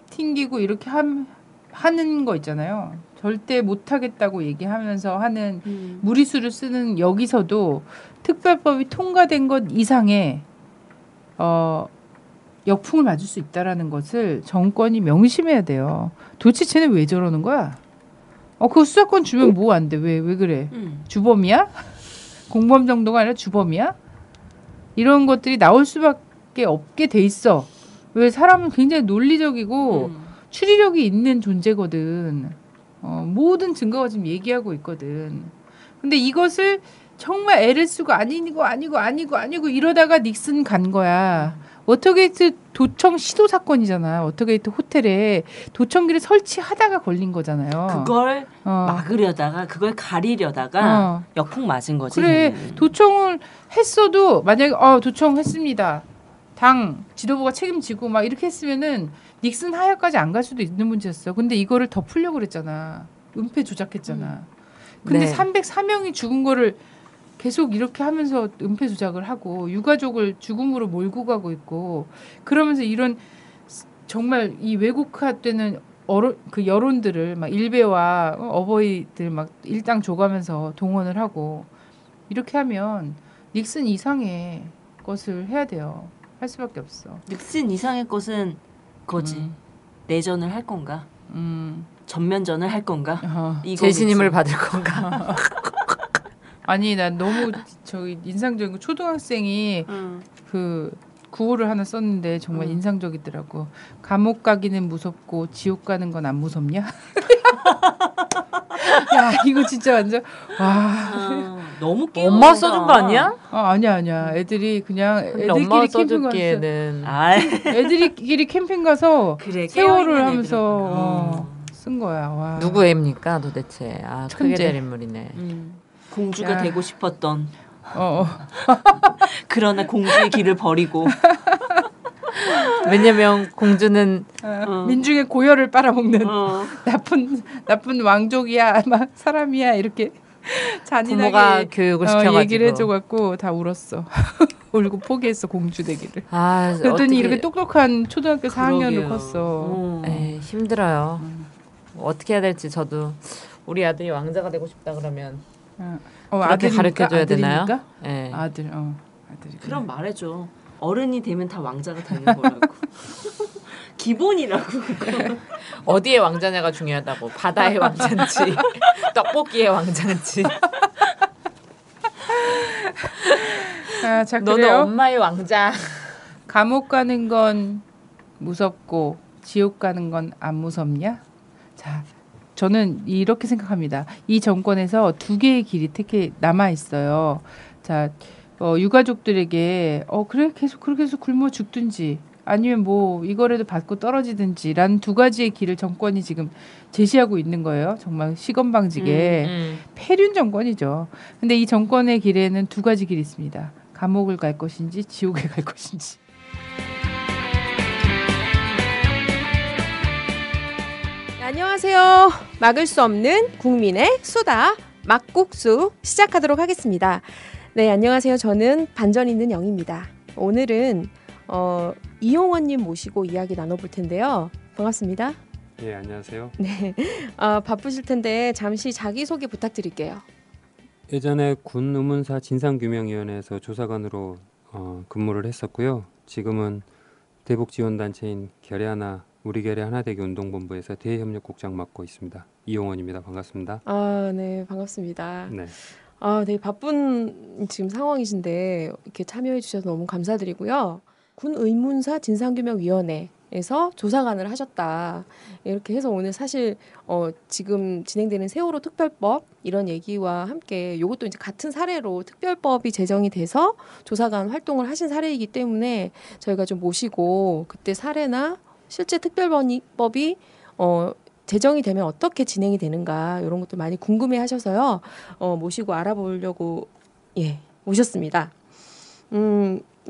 튕기고 이렇게 하는 거 있잖아요. 절대 못하겠다고 얘기하면서 하는 무리수를 쓰는 여기서도 특별법이 통과된 것 이상의 역풍을 맞을 수 있다라는 것을 정권이 명심해야 돼요. 도대체 쟤는 왜 저러는 거야? 그 수사권 주면 뭐 안 돼? 왜 그래? 주범이야? 공범 정도가 아니라 주범이야? 이런 것들이 나올 수밖에 없게 돼 있어. 왜 사람은 굉장히 논리적이고 추리력이 있는 존재거든. 모든 증거가 지금 얘기하고 있거든. 근데 이것을 정말 애를 쓰고 아니고 이러다가 닉슨 간 거야. 워터게이트 도청 시도 사건이잖아. 워터게이트 호텔에 도청기를 설치하다가 걸린 거잖아요. 그걸 막으려다가 그걸 가리려다가 역풍 맞은 거지. 그래. 도청을 했어도 만약에 도청했습니다. 당 지도부가 책임지고 막 이렇게 했으면은 닉슨 하야까지 안 갈 수도 있는 문제였어. 근데 이거를 덮으려고 그랬잖아. 은폐 조작했잖아. 근데 네. 304명이 죽은 거를 계속 이렇게 하면서 은폐 조작을 하고 유가족을 죽음으로 몰고 가고 있고 그러면서 이런 정말 이 왜곡화되는 그 여론들을 막 일베와 어버이들 막 일당 줘가면서 동원을 하고 이렇게 하면 닉슨 이상의 것을 해야 돼요. 할 수밖에 없어. 닉슨 이상의 것은 거지. 내전을 할 건가? 전면전을 할 건가? 재신임을 받을 건가? 아니 난 너무 저기 인상적인 거 초등학생이 그 구호를 하나 썼는데 정말 인상적이더라고. 감옥 가기는 무섭고 지옥 가는 건 안 무섭냐? 야 이거 진짜 완전 와 너무 엄마 써준 거 아니야? 아니야. 애들이 그냥 엄마가 애들끼리 캠핑 써줬기에는 애들끼리 캠핑 가서 그래, 세월을 하면서 쓴 거야. 와. 누구 애입니까 도대체? 크게 천재. 될 인물이네. 공주가 야. 되고 싶었던 그러나 공주의 길을 버리고 왜냐면 공주는 민중의 고열을 빨아먹는 나쁜 왕족이야, 막 사람이야 이렇게 잔인하게 부모가 교육을 시켜가지고 얘기를 해줘갖고 다 울었어. 울고 포기했어 공주 되기를. 그랬더니 어떻게... 이렇게 똑똑한 초등학교 4학년으로 컸어. 힘들어요. 어떻게 해야 될지 저도 우리 아들이 왕자가 되고 싶다 그러면 그렇게 가르쳐줘야 되나요? 네. 아들이. 그럼 말해줘. 어른이 되면 다 왕자가 되는 거라고. 기본이라고. 어디의 왕자냐가 중요하다고. 바다의 왕자인지 떡볶이의 왕자인지. 자, 너는 그래요? 엄마의 왕자. 감옥 가는 건 무섭고 지옥 가는 건 안 무섭냐? 자, 저는 이렇게 생각합니다. 이 정권에서 두 개의 길이 특히 남아 있어요. 자, 유가족들에게 그래 계속 그렇게 해서 굶어 죽든지 아니면 뭐 이거라도 받고 떨어지든지라는 두 가지의 길을 정권이 지금 제시하고 있는 거예요. 정말 시건방지게 폐륜 정권이죠. 근데 이 정권의 길에는 두 가지 길이 있습니다. 감옥을 갈 것인지 지옥에 갈 것인지. 안녕하세요. 막을 수 없는 국민의 수다 막국수 시작하도록 하겠습니다. 네, 안녕하세요. 저는 반전 있는 영입니다. 오늘은 이용원님 모시고 이야기 나눠볼 텐데요. 반갑습니다. 예, 안녕하세요. 네, 바쁘실 텐데 잠시 자기소개 부탁드릴게요. 예전에 군 의문사 진상규명위원회에서 조사관으로 근무를 했었고요. 지금은 대북지원단체인 결의하나 우리 결의 하나되기 운동본부에서 대협력국장 맡고 있습니다. 이용원입니다. 반갑습니다. 네, 반갑습니다. 네. 네, 바쁜 지금 상황이신데 이렇게 참여해 주셔서 너무 감사드리고요. 군 의문사 진상규명위원회에서 조사관을 하셨다. 이렇게 해서 오늘 사실 지금 진행되는 세월호 특별법 이런 얘기와 함께 이것도 이제 같은 사례로 특별법이 제정이 돼서 조사관 활동을 하신 사례이기 때문에 저희가 좀 모시고 그때 사례나 실제 특별법이 제정이 되면 어떻게 진행이 되는가 이런 것도 많이 궁금해하셔서요. 모시고 알아보려고 모셨습니다.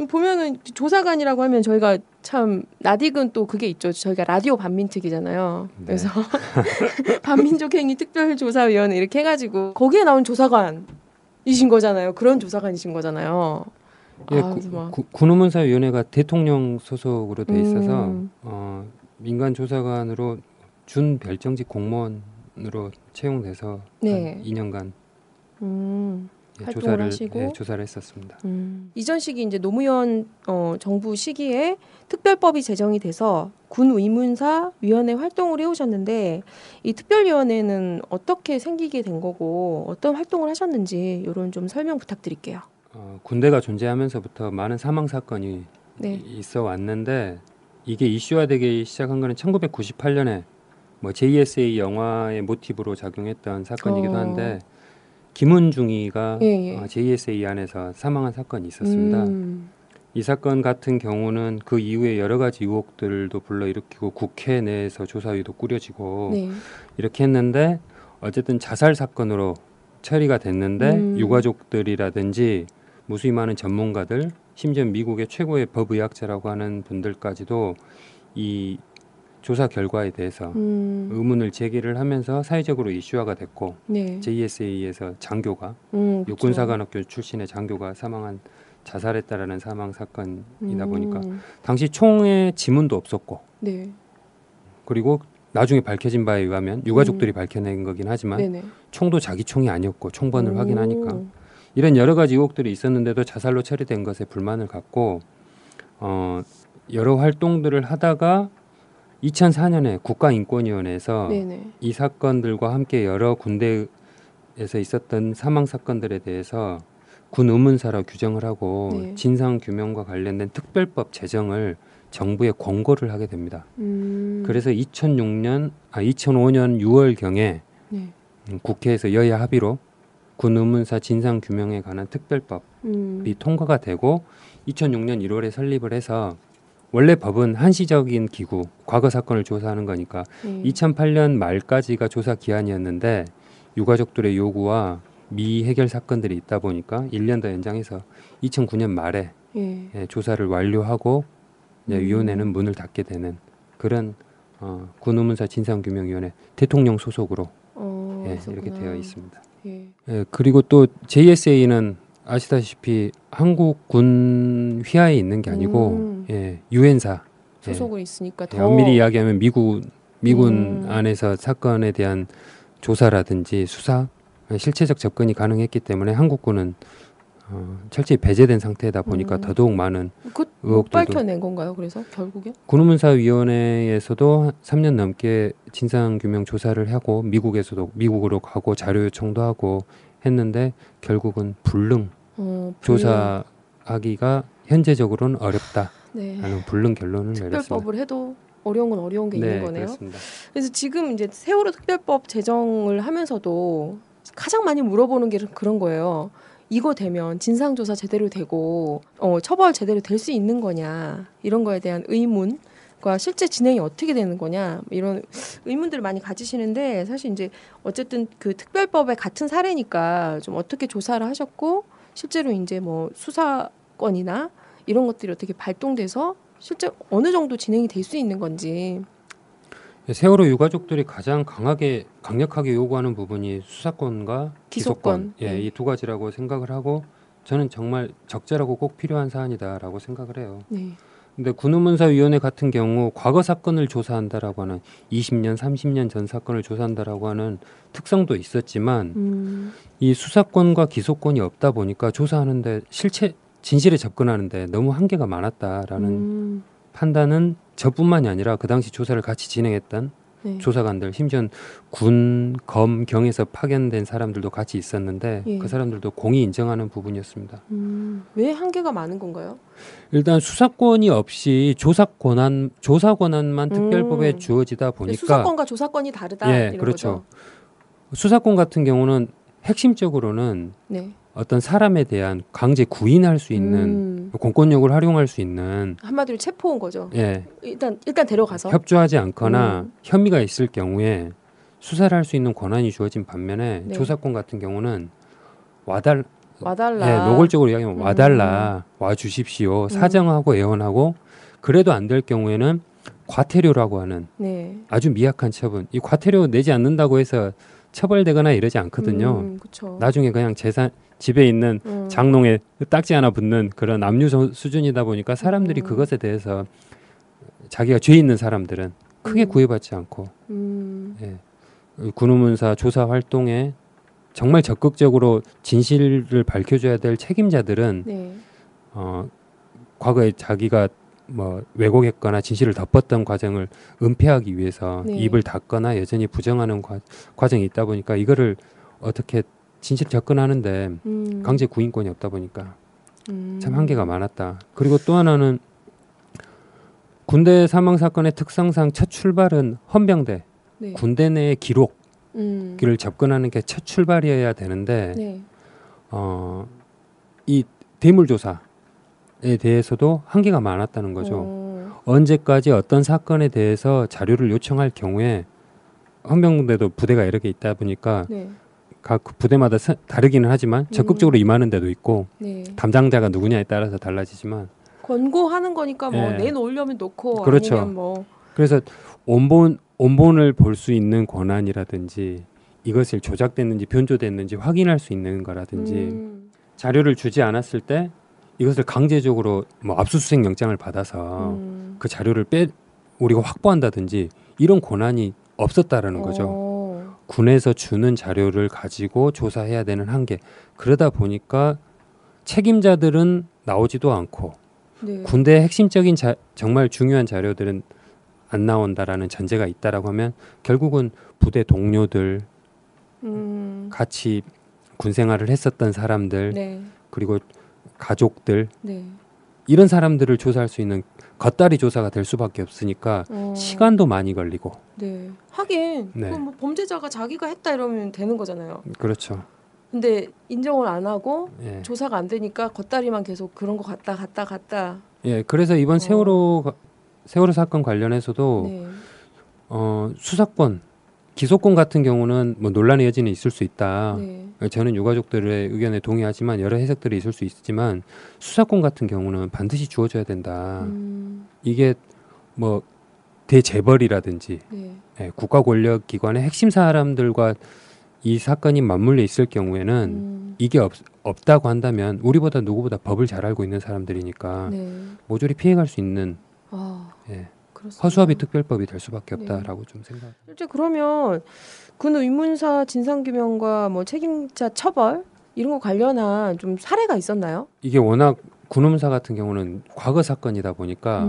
보면은 조사관이라고 하면 저희가 참 낯익은 또 그게 있죠. 저희가 라디오 반민특위잖아요. 네. 그래서 반민족행위 특별조사위원회 이렇게 해가지고 거기에 나온 조사관이신 거잖아요. 그런 조사관이신 거잖아요. 예, 군의문사위원회가 대통령 소속으로 돼 있어서 민간 조사관으로 준 별정직 공무원으로 채용돼서 네. 한 2년간 활동을 하시고 조사를 했었습니다. 이전 시기 이제 노무현 정부 시기에 특별법이 제정이 돼서 군 의문사 위원회 활동을 해오셨는데 이 특별위원회는 어떻게 생기게 된 거고 어떤 활동을 하셨는지 이런 좀 설명 부탁드릴게요. 군대가 존재하면서부터 많은 사망 사건이 네. 있어 왔는데 이게 이슈화되기 시작한 거는 1998년에 뭐 JSA 영화의 모티브로 작용했던 사건이기도 한데 김은중이가 JSA 안에서 사망한 사건이 있었습니다. 이 사건 같은 경우는 그 이후에 여러 가지 의혹들도 불러일으키고 국회 내에서 조사위도 꾸려지고 이렇게 했는데 어쨌든 자살 사건으로 처리가 됐는데 유가족들이라든지 무수히 많은 전문가들 심지어 미국의 최고의 법의학자라고 하는 분들까지도 이 조사 결과에 대해서 의문을 제기를 하면서 사회적으로 이슈화가 됐고 JSA에서 장교가 육군사관학교 출신의 장교가 자살했다라는 사망 사건이다 보니까 당시 총에 지문도 없었고 그리고 나중에 밝혀진 바에 의하면 유가족들이 밝혀낸 거긴 하지만 총도 자기 총이 아니었고 총번을 확인하니까 이런 여러 가지 의혹들이 있었는데도 자살로 처리된 것에 불만을 갖고 여러 활동들을 하다가 2004년에 국가인권위원회에서 이 사건들과 함께 여러 군대에서 있었던 사망 사건들에 대해서 군 의문사로 규정을 하고 진상규명과 관련된 특별법 제정을 정부에 권고를 하게 됩니다. 그래서 2005년 6월경에 국회에서 여야 합의로 군 의문사 진상규명에 관한 특별법이 통과가 되고 2006년 1월에 설립을 해서 원래 법은 한시적인 기구, 과거 사건을 조사하는 거니까 2008년 말까지가 조사 기한이었는데 유가족들의 요구와 미해결 사건들이 있다 보니까 1년 더 연장해서 2009년 말에 조사를 완료하고 위원회는 문을 닫게 되는 그런 군 의문사 진상규명위원회 대통령 소속으로 이렇게 되어 있습니다. 그리고 또 JSA는 아시다시피 한국 군 휘하에 있는 게 아니고 유엔사 소속으로 있으니까 더 엄밀히 이야기하면 미군 안에서 사건에 대한 조사라든지 수사 실체적 접근이 가능했기 때문에 한국군은 철저히 배제된 상태다 보니까 더더욱 많은 의혹들도 밝혀낸 건가요? 그래서 결국에 군의문사위원회에서도 3년 넘게 진상규명 조사를 하고 미국으로 가고 자료 요청도 하고 했는데 결국은 불능 조사하기가 현재적으로는 어렵다라는 불능 결론을 내렸습니다. 특별법을 해도 어려운 건 어려운 게 있는 거네요. 그렇습니다. 그래서 지금 이제 세월호 특별법 제정을 하면서도 가장 많이 물어보는 게 그런 거예요. 이거 되면 진상조사 제대로 되고 처벌 제대로 될 수 있는 거냐 이런 거에 대한 의문과 실제 진행이 어떻게 되는 거냐 이런 의문들을 많이 가지시는데 사실 이제 어쨌든 그 특별법의 같은 사례니까 좀 어떻게 조사를 하셨고 실제로 이제 뭐 수사권이나 이런 것들이 어떻게 발동돼서 실제 어느 정도 진행이 될 수 있는 건지. 세월호 유가족들이 가장 강력하게 요구하는 부분이 수사권과 기소권. 이 두 가지라고 생각을 하고 저는 정말 적절하고 꼭 필요한 사안이다라고 생각을 해요. 근데 군의문사위원회 같은 경우 과거 사건을 조사한다라고 하는 20년, 30년 전 사건을 조사한다라고 하는 특성도 있었지만 이 수사권과 기소권이 없다 보니까 조사하는데 진실에 접근하는데 너무 한계가 많았다라는 판단은 저뿐만이 아니라 그 당시 조사를 같이 진행했던 조사관들 심지어 군, 검, 경에서 파견된 사람들도 같이 있었는데 그 사람들도 공히 인정하는 부분이었습니다. 왜 한계가 많은 건가요? 일단 수사권이 없이 조사 권한만 특별법에 주어지다 보니까 수사권과 조사권이 다르다 이런 그렇죠. 거죠. 수사권 같은 경우는 핵심적으로는 어떤 사람에 대한 강제 구인할 수 있는 공권력을 활용할 수 있는 한마디로 체포온 거죠. 일단 데려가서 협조하지 않거나 혐의가 있을 경우에 수사를 할 수 있는 권한이 주어진 반면에 조사권 같은 경우는 와달라 노골적으로 이야기하면 와달라 와주십시오 사정하고 애원하고 그래도 안 될 경우에는 과태료라고 하는 아주 미약한 처분. 이 과태료 내지 않는다고 해서 처벌되거나 이러지 않거든요. 나중에 그냥 집에 있는 장롱에 딱지 하나 붙는 그런 압류 수준이다 보니까 사람들이 그것에 대해서 자기가 죄 있는 사람들은 크게 구애받지 않고 군의문사 조사 활동에 정말 적극적으로 진실을 밝혀줘야 될 책임자들은 과거에 자기가 뭐 왜곡했거나 진실을 덮었던 과정을 은폐하기 위해서 입을 닫거나 여전히 부정하는 과정이 있다 보니까 이거를 어떻게 진실 접근하는데 강제 구인권이 없다 보니까 참 한계가 많았다. 그리고 또 하나는 군대 사망 사건의 특성상 첫 출발은 헌병대, 네. 군대 내의 기록을 접근하는 게 첫 출발이어야 되는데 네. 이 대물 조사에 대해서도 한계가 많았다는 거죠. 언제까지 어떤 사건에 대해서 자료를 요청할 경우에 헌병대도 부대가 여러 개 있다 보니까 네. 각 부대마다 다르기는 하지만 적극적으로 임하는 데도 있고 네. 담당자가 누구냐에 따라서 달라지지만 권고하는 거니까 뭐 네. 내놓으려면 놓고 그렇죠. 아니면 뭐 그래서 원본을 볼 수 있는 권한이라든지 이것을 조작됐는지 변조됐는지 확인할 수 있는 거라든지 자료를 주지 않았을 때 이것을 강제적으로 뭐 압수수색 영장을 받아서 그 자료를 우리가 확보한다든지 이런 권한이 없었다라는 거죠. 군에서 주는 자료를 가지고 조사해야 되는 한계. 그러다 보니까 책임자들은 나오지도 않고 네. 군대의 핵심적인 정말 중요한 자료들은 안 나온다라는 전제가 있다라고 하면 결국은 부대 동료들 같이 군 생활을 했었던 사람들 네. 그리고 가족들 네. 이런 사람들을 조사할 수 있는 겉다리 조사가 될 수밖에 없으니까 시간도 많이 걸리고. 네. 하긴 네. 뭐 범죄자가 자기가 했다 이러면 되는 거잖아요. 그렇죠. 근데 인정을 안 하고 예. 조사가 안 되니까 겉다리만 계속 그런 거 갔다. 예, 그래서 이번 세월호 사건 관련해서도 네. 수사권, 기소권 같은 경우는 뭐 논란의 여지는 있을 수 있다. 네. 저는 유가족들의 의견에 동의하지만 여러 해석들이 있을 수 있지만 수사권 같은 경우는 반드시 주어져야 된다. 이게 뭐 대재벌이라든지 네. 예, 국가 권력 기관의 핵심 사람들과 이 사건이 맞물려 있을 경우에는 이게 없다고 한다면 우리보다 누구보다 법을 잘 알고 있는 사람들이니까 네. 모조리 피해갈 수 있는 예, 허수아비 특별법이 될 수밖에 없다라고 좀 생각합니다. 실제 그러면 군 의문사 진상규명과 뭐 책임자 처벌 이런 거 관련한 좀 사례가 있었나요? 이게 워낙 군 의문사 같은 경우는 과거 사건이다 보니까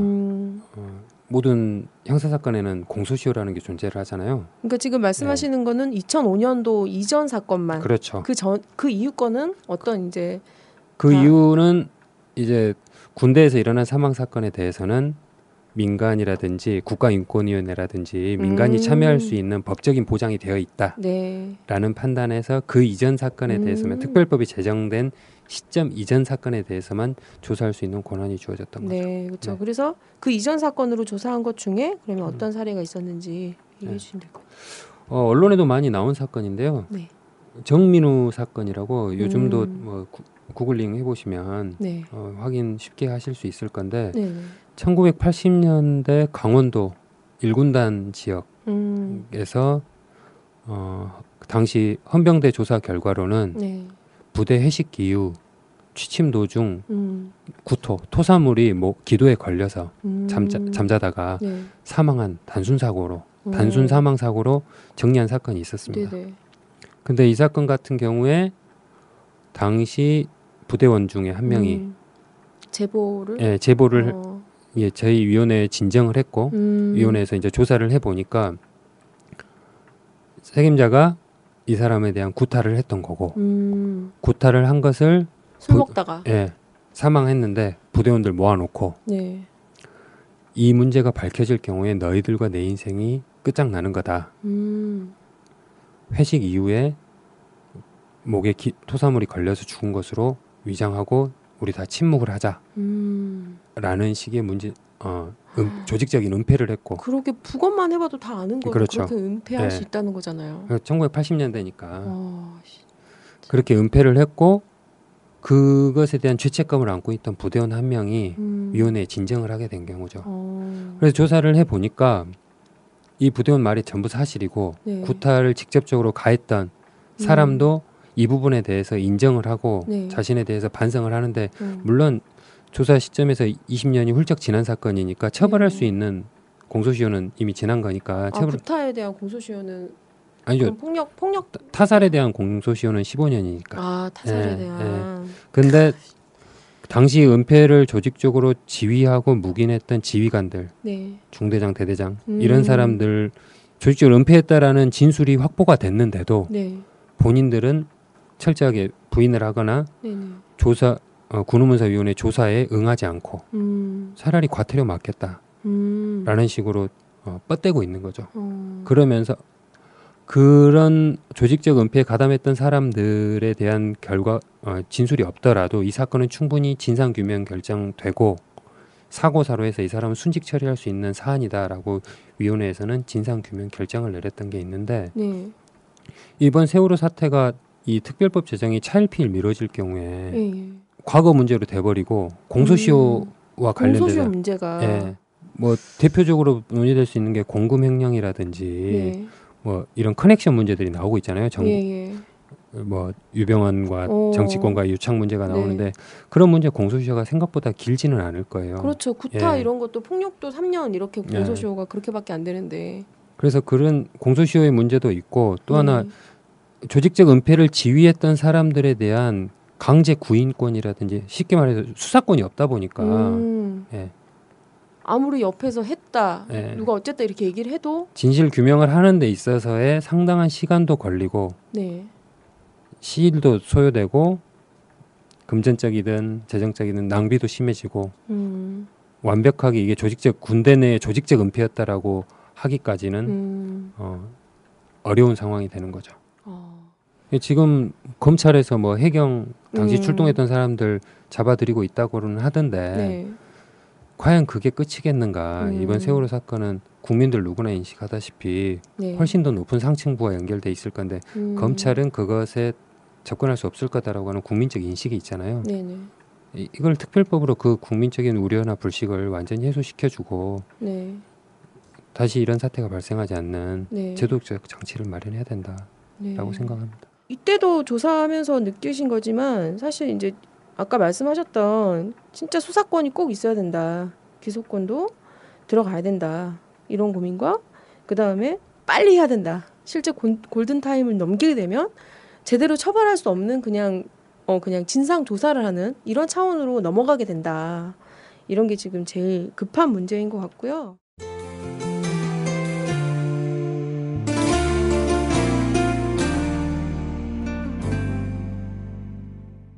모든 형사 사건에는 공소시효라는 게 존재를 하잖아요. 그러니까 지금 말씀하시는 거는 2005년도 이전 사건만. 그렇죠. 그 이후 거는 어떤 이제 그 이유는 이제 군대에서 일어난 사망 사건에 대해서는 민간이라든지 국가인권위원회라든지 민간이 참여할 수 있는 법적인 보장이 되어 있다라는 판단에서 그 이전 사건에 대해서만 특별법이 제정된 시점 이전 사건에 대해서만 조사할 수 있는 권한이 주어졌던 거죠. 네, 그렇죠. 그래서 그 이전 사건으로 조사한 것 중에 그러면 어떤 사례가 있었는지 얘기해 주시면 될 것 같아요. 언론에도 많이 나온 사건인데요. 네. 정민우 사건이라고 요즘도 뭐 구글링 해보시면 네. 확인 쉽게 하실 수 있을 건데 네. 1980년대 강원도 1군단 지역에서 당시 헌병대 조사 결과로는 네. 부대 회식 이후 취침 도중 토사물이 기도에 걸려서 잠자다가 네. 사망한 단순 사망 사고로 정리한 사건이 있었습니다. 네네. 근데 이 사건 같은 경우에 당시 부대원 중에 한 명이 제보를 저희 위원회에 진정을 했고 위원회에서 이제 조사를 해보니까 책임자가 이 사람에 대한 구타를 했던 거고 구타를 한 것을 술 먹다가 사망했는데 부대원들 모아놓고 네. 이 문제가 밝혀질 경우에 너희들과 내 인생이 끝장나는 거다. 회식 이후에 목에 토사물이 걸려서 죽은 것으로 위장하고 우리 다 침묵을 하자라는 식의 문제 조직적인 은폐를 했고 그렇게 북언만 해봐도 다 아는 거죠. 그렇죠. 그렇게 은폐할 수 있다는 거잖아요. 1980년대니까 그렇게 은폐를 했고 그것에 대한 죄책감을 안고 있던 부대원 한 명이 위원회에 진정을 하게 된 경우죠. 그래서 조사를 해보니까 이 부대원 말이 전부 사실이고 네. 구타를 직접적으로 가했던 사람도 이 부분에 대해서 인정을 하고 네. 자신에 대해서 반성을 하는데 물론 조사 시점에서 20년이 훌쩍 지난 사건이니까 처벌할 수 있는 공소시효는 이미 지난 거니까 구타에 대한 공소시효는 아니죠. 폭력 타살에 대한 공소시효는 15년이니까. 타살에 대한. 근데 당시 은폐를 조직적으로 지휘하고 묵인했던 지휘관들, 네. 중대장, 대대장 이런 사람들 조직적으로 은폐했다라는 진술이 확보가 됐는데도 네. 본인들은 철저하게 부인을 하거나 군의문사위원회 조사에 응하지 않고 차라리 과태료 맞겠다. 라는 식으로 뻗대고 있는 거죠. 그러면서 그런 조직적 은폐에 가담했던 사람들에 대한 진술이 없더라도 이 사건은 충분히 진상규명 결정되고 사고사로 해서 이 사람은 순직 처리할 수 있는 사안이다라고 위원회에서는 진상규명 결정을 내렸던 게 있는데 네. 이번 세월호 사태가 이 특별법 제정이 차일피일 미뤄질 경우에 예. 과거 문제로 돼버리고 공소시효와 관련돼서 공소시효 문제가 예, 뭐 대표적으로 논의될 수 있는 게 공금횡령이라든지 네. 뭐 이런 커넥션 문제들이 나오고 있잖아요. 예. 뭐 유병헌과 정치권과의 유착 문제가 나오는데 네. 그런 문제 공소시효가 생각보다 길지는 않을 거예요. 그렇죠. 구타 예. 이런 것도 폭력도 3년 이렇게 공소시효가 그렇게밖에 안 되는데. 그래서 그런 공소시효의 문제도 있고 또 하나 조직적 은폐를 지휘했던 사람들에 대한 강제 구인권이라든지 쉽게 말해서 수사권이 없다 보니까 예. 아무리 옆에서 했다 예. 누가 어쨌든 이렇게 얘기를 해도 진실 규명을 하는 데 있어서의 상당한 시간도 걸리고 네. 시일도 소요되고 금전적이든 재정적이든 낭비도 심해지고 완벽하게 이게 군대 내의 조직적 은폐였다라고 하기까지는 어려운 상황이 되는 거죠. 지금 검찰에서 뭐 해경 당시 출동했던 사람들 잡아들이고 있다고는 하던데 네. 과연 그게 끝이겠는가. 이번 세월호 사건은 국민들 누구나 인식하다시피 네. 훨씬 더 높은 상층부와 연결돼 있을 건데 검찰은 그것에 접근할 수 없을 거다라고 하는 국민적 인식이 있잖아요. 네네. 이걸 특별법으로 그 국민적인 우려나 불식을 완전히 해소시켜주고 네. 다시 이런 사태가 발생하지 않는 네. 제도적 장치를 마련해야 된다라고 네. 생각합니다. 이때도 조사하면서 느끼신 거지만 사실 이제 아까 말씀하셨던 진짜 수사권이 꼭 있어야 된다. 기소권도 들어가야 된다. 이런 고민과 그다음에 빨리 해야 된다. 실제 골든타임을 넘기게 되면 제대로 처벌할 수 없는 그냥 진상 조사를 하는 이런 차원으로 넘어가게 된다. 이런 게 지금 제일 급한 문제인 것 같고요.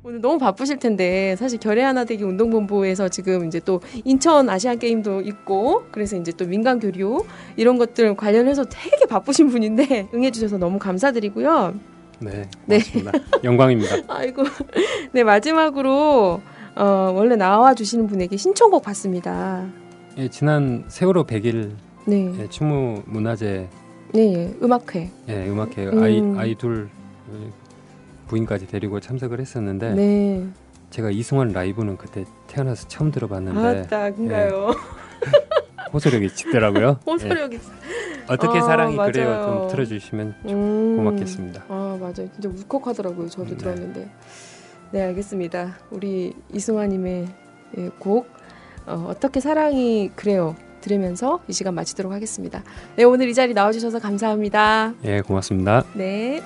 오늘 너무 바쁘실 텐데 사실 결의 하나 되기 운동본부에서 지금 이제 또 인천 아시안 게임도 있고 그래서 이제 또 민간 교류 이런 것들 관련해서 되게 바쁘신 분인데 응해주셔서 너무 감사드리고요. 네, 고맙습니다. 네. 영광입니다. 아이고, 네 마지막으로 원래 나와 주시는 분에게 신청곡 받습니다. 예, 지난 세월호 100일 네. 예, 추모 문화제 네, 음악회. 예, 음악회 아이 둘 부인까지 데리고 참석을 했었는데 네. 제가 이승환 라이브는 그때 태어나서 처음 들어봤는데 그런가요? 예, 호소력이 짙더라고요. 호소력이 예. 어떻게 사랑이 맞아요. 그래요? 좀 들어주시면 고맙겠습니다. 맞아요. 진짜 울컥하더라고요. 저도 네. 들었는데. 네, 알겠습니다. 우리 이승환님의 곡 어떻게 사랑이 그래요 들으면서 이 시간 마치도록 하겠습니다. 네, 오늘 이 자리 나와주셔서 감사합니다. 예, 고맙습니다. 네.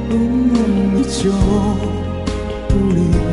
눈물이죠 우리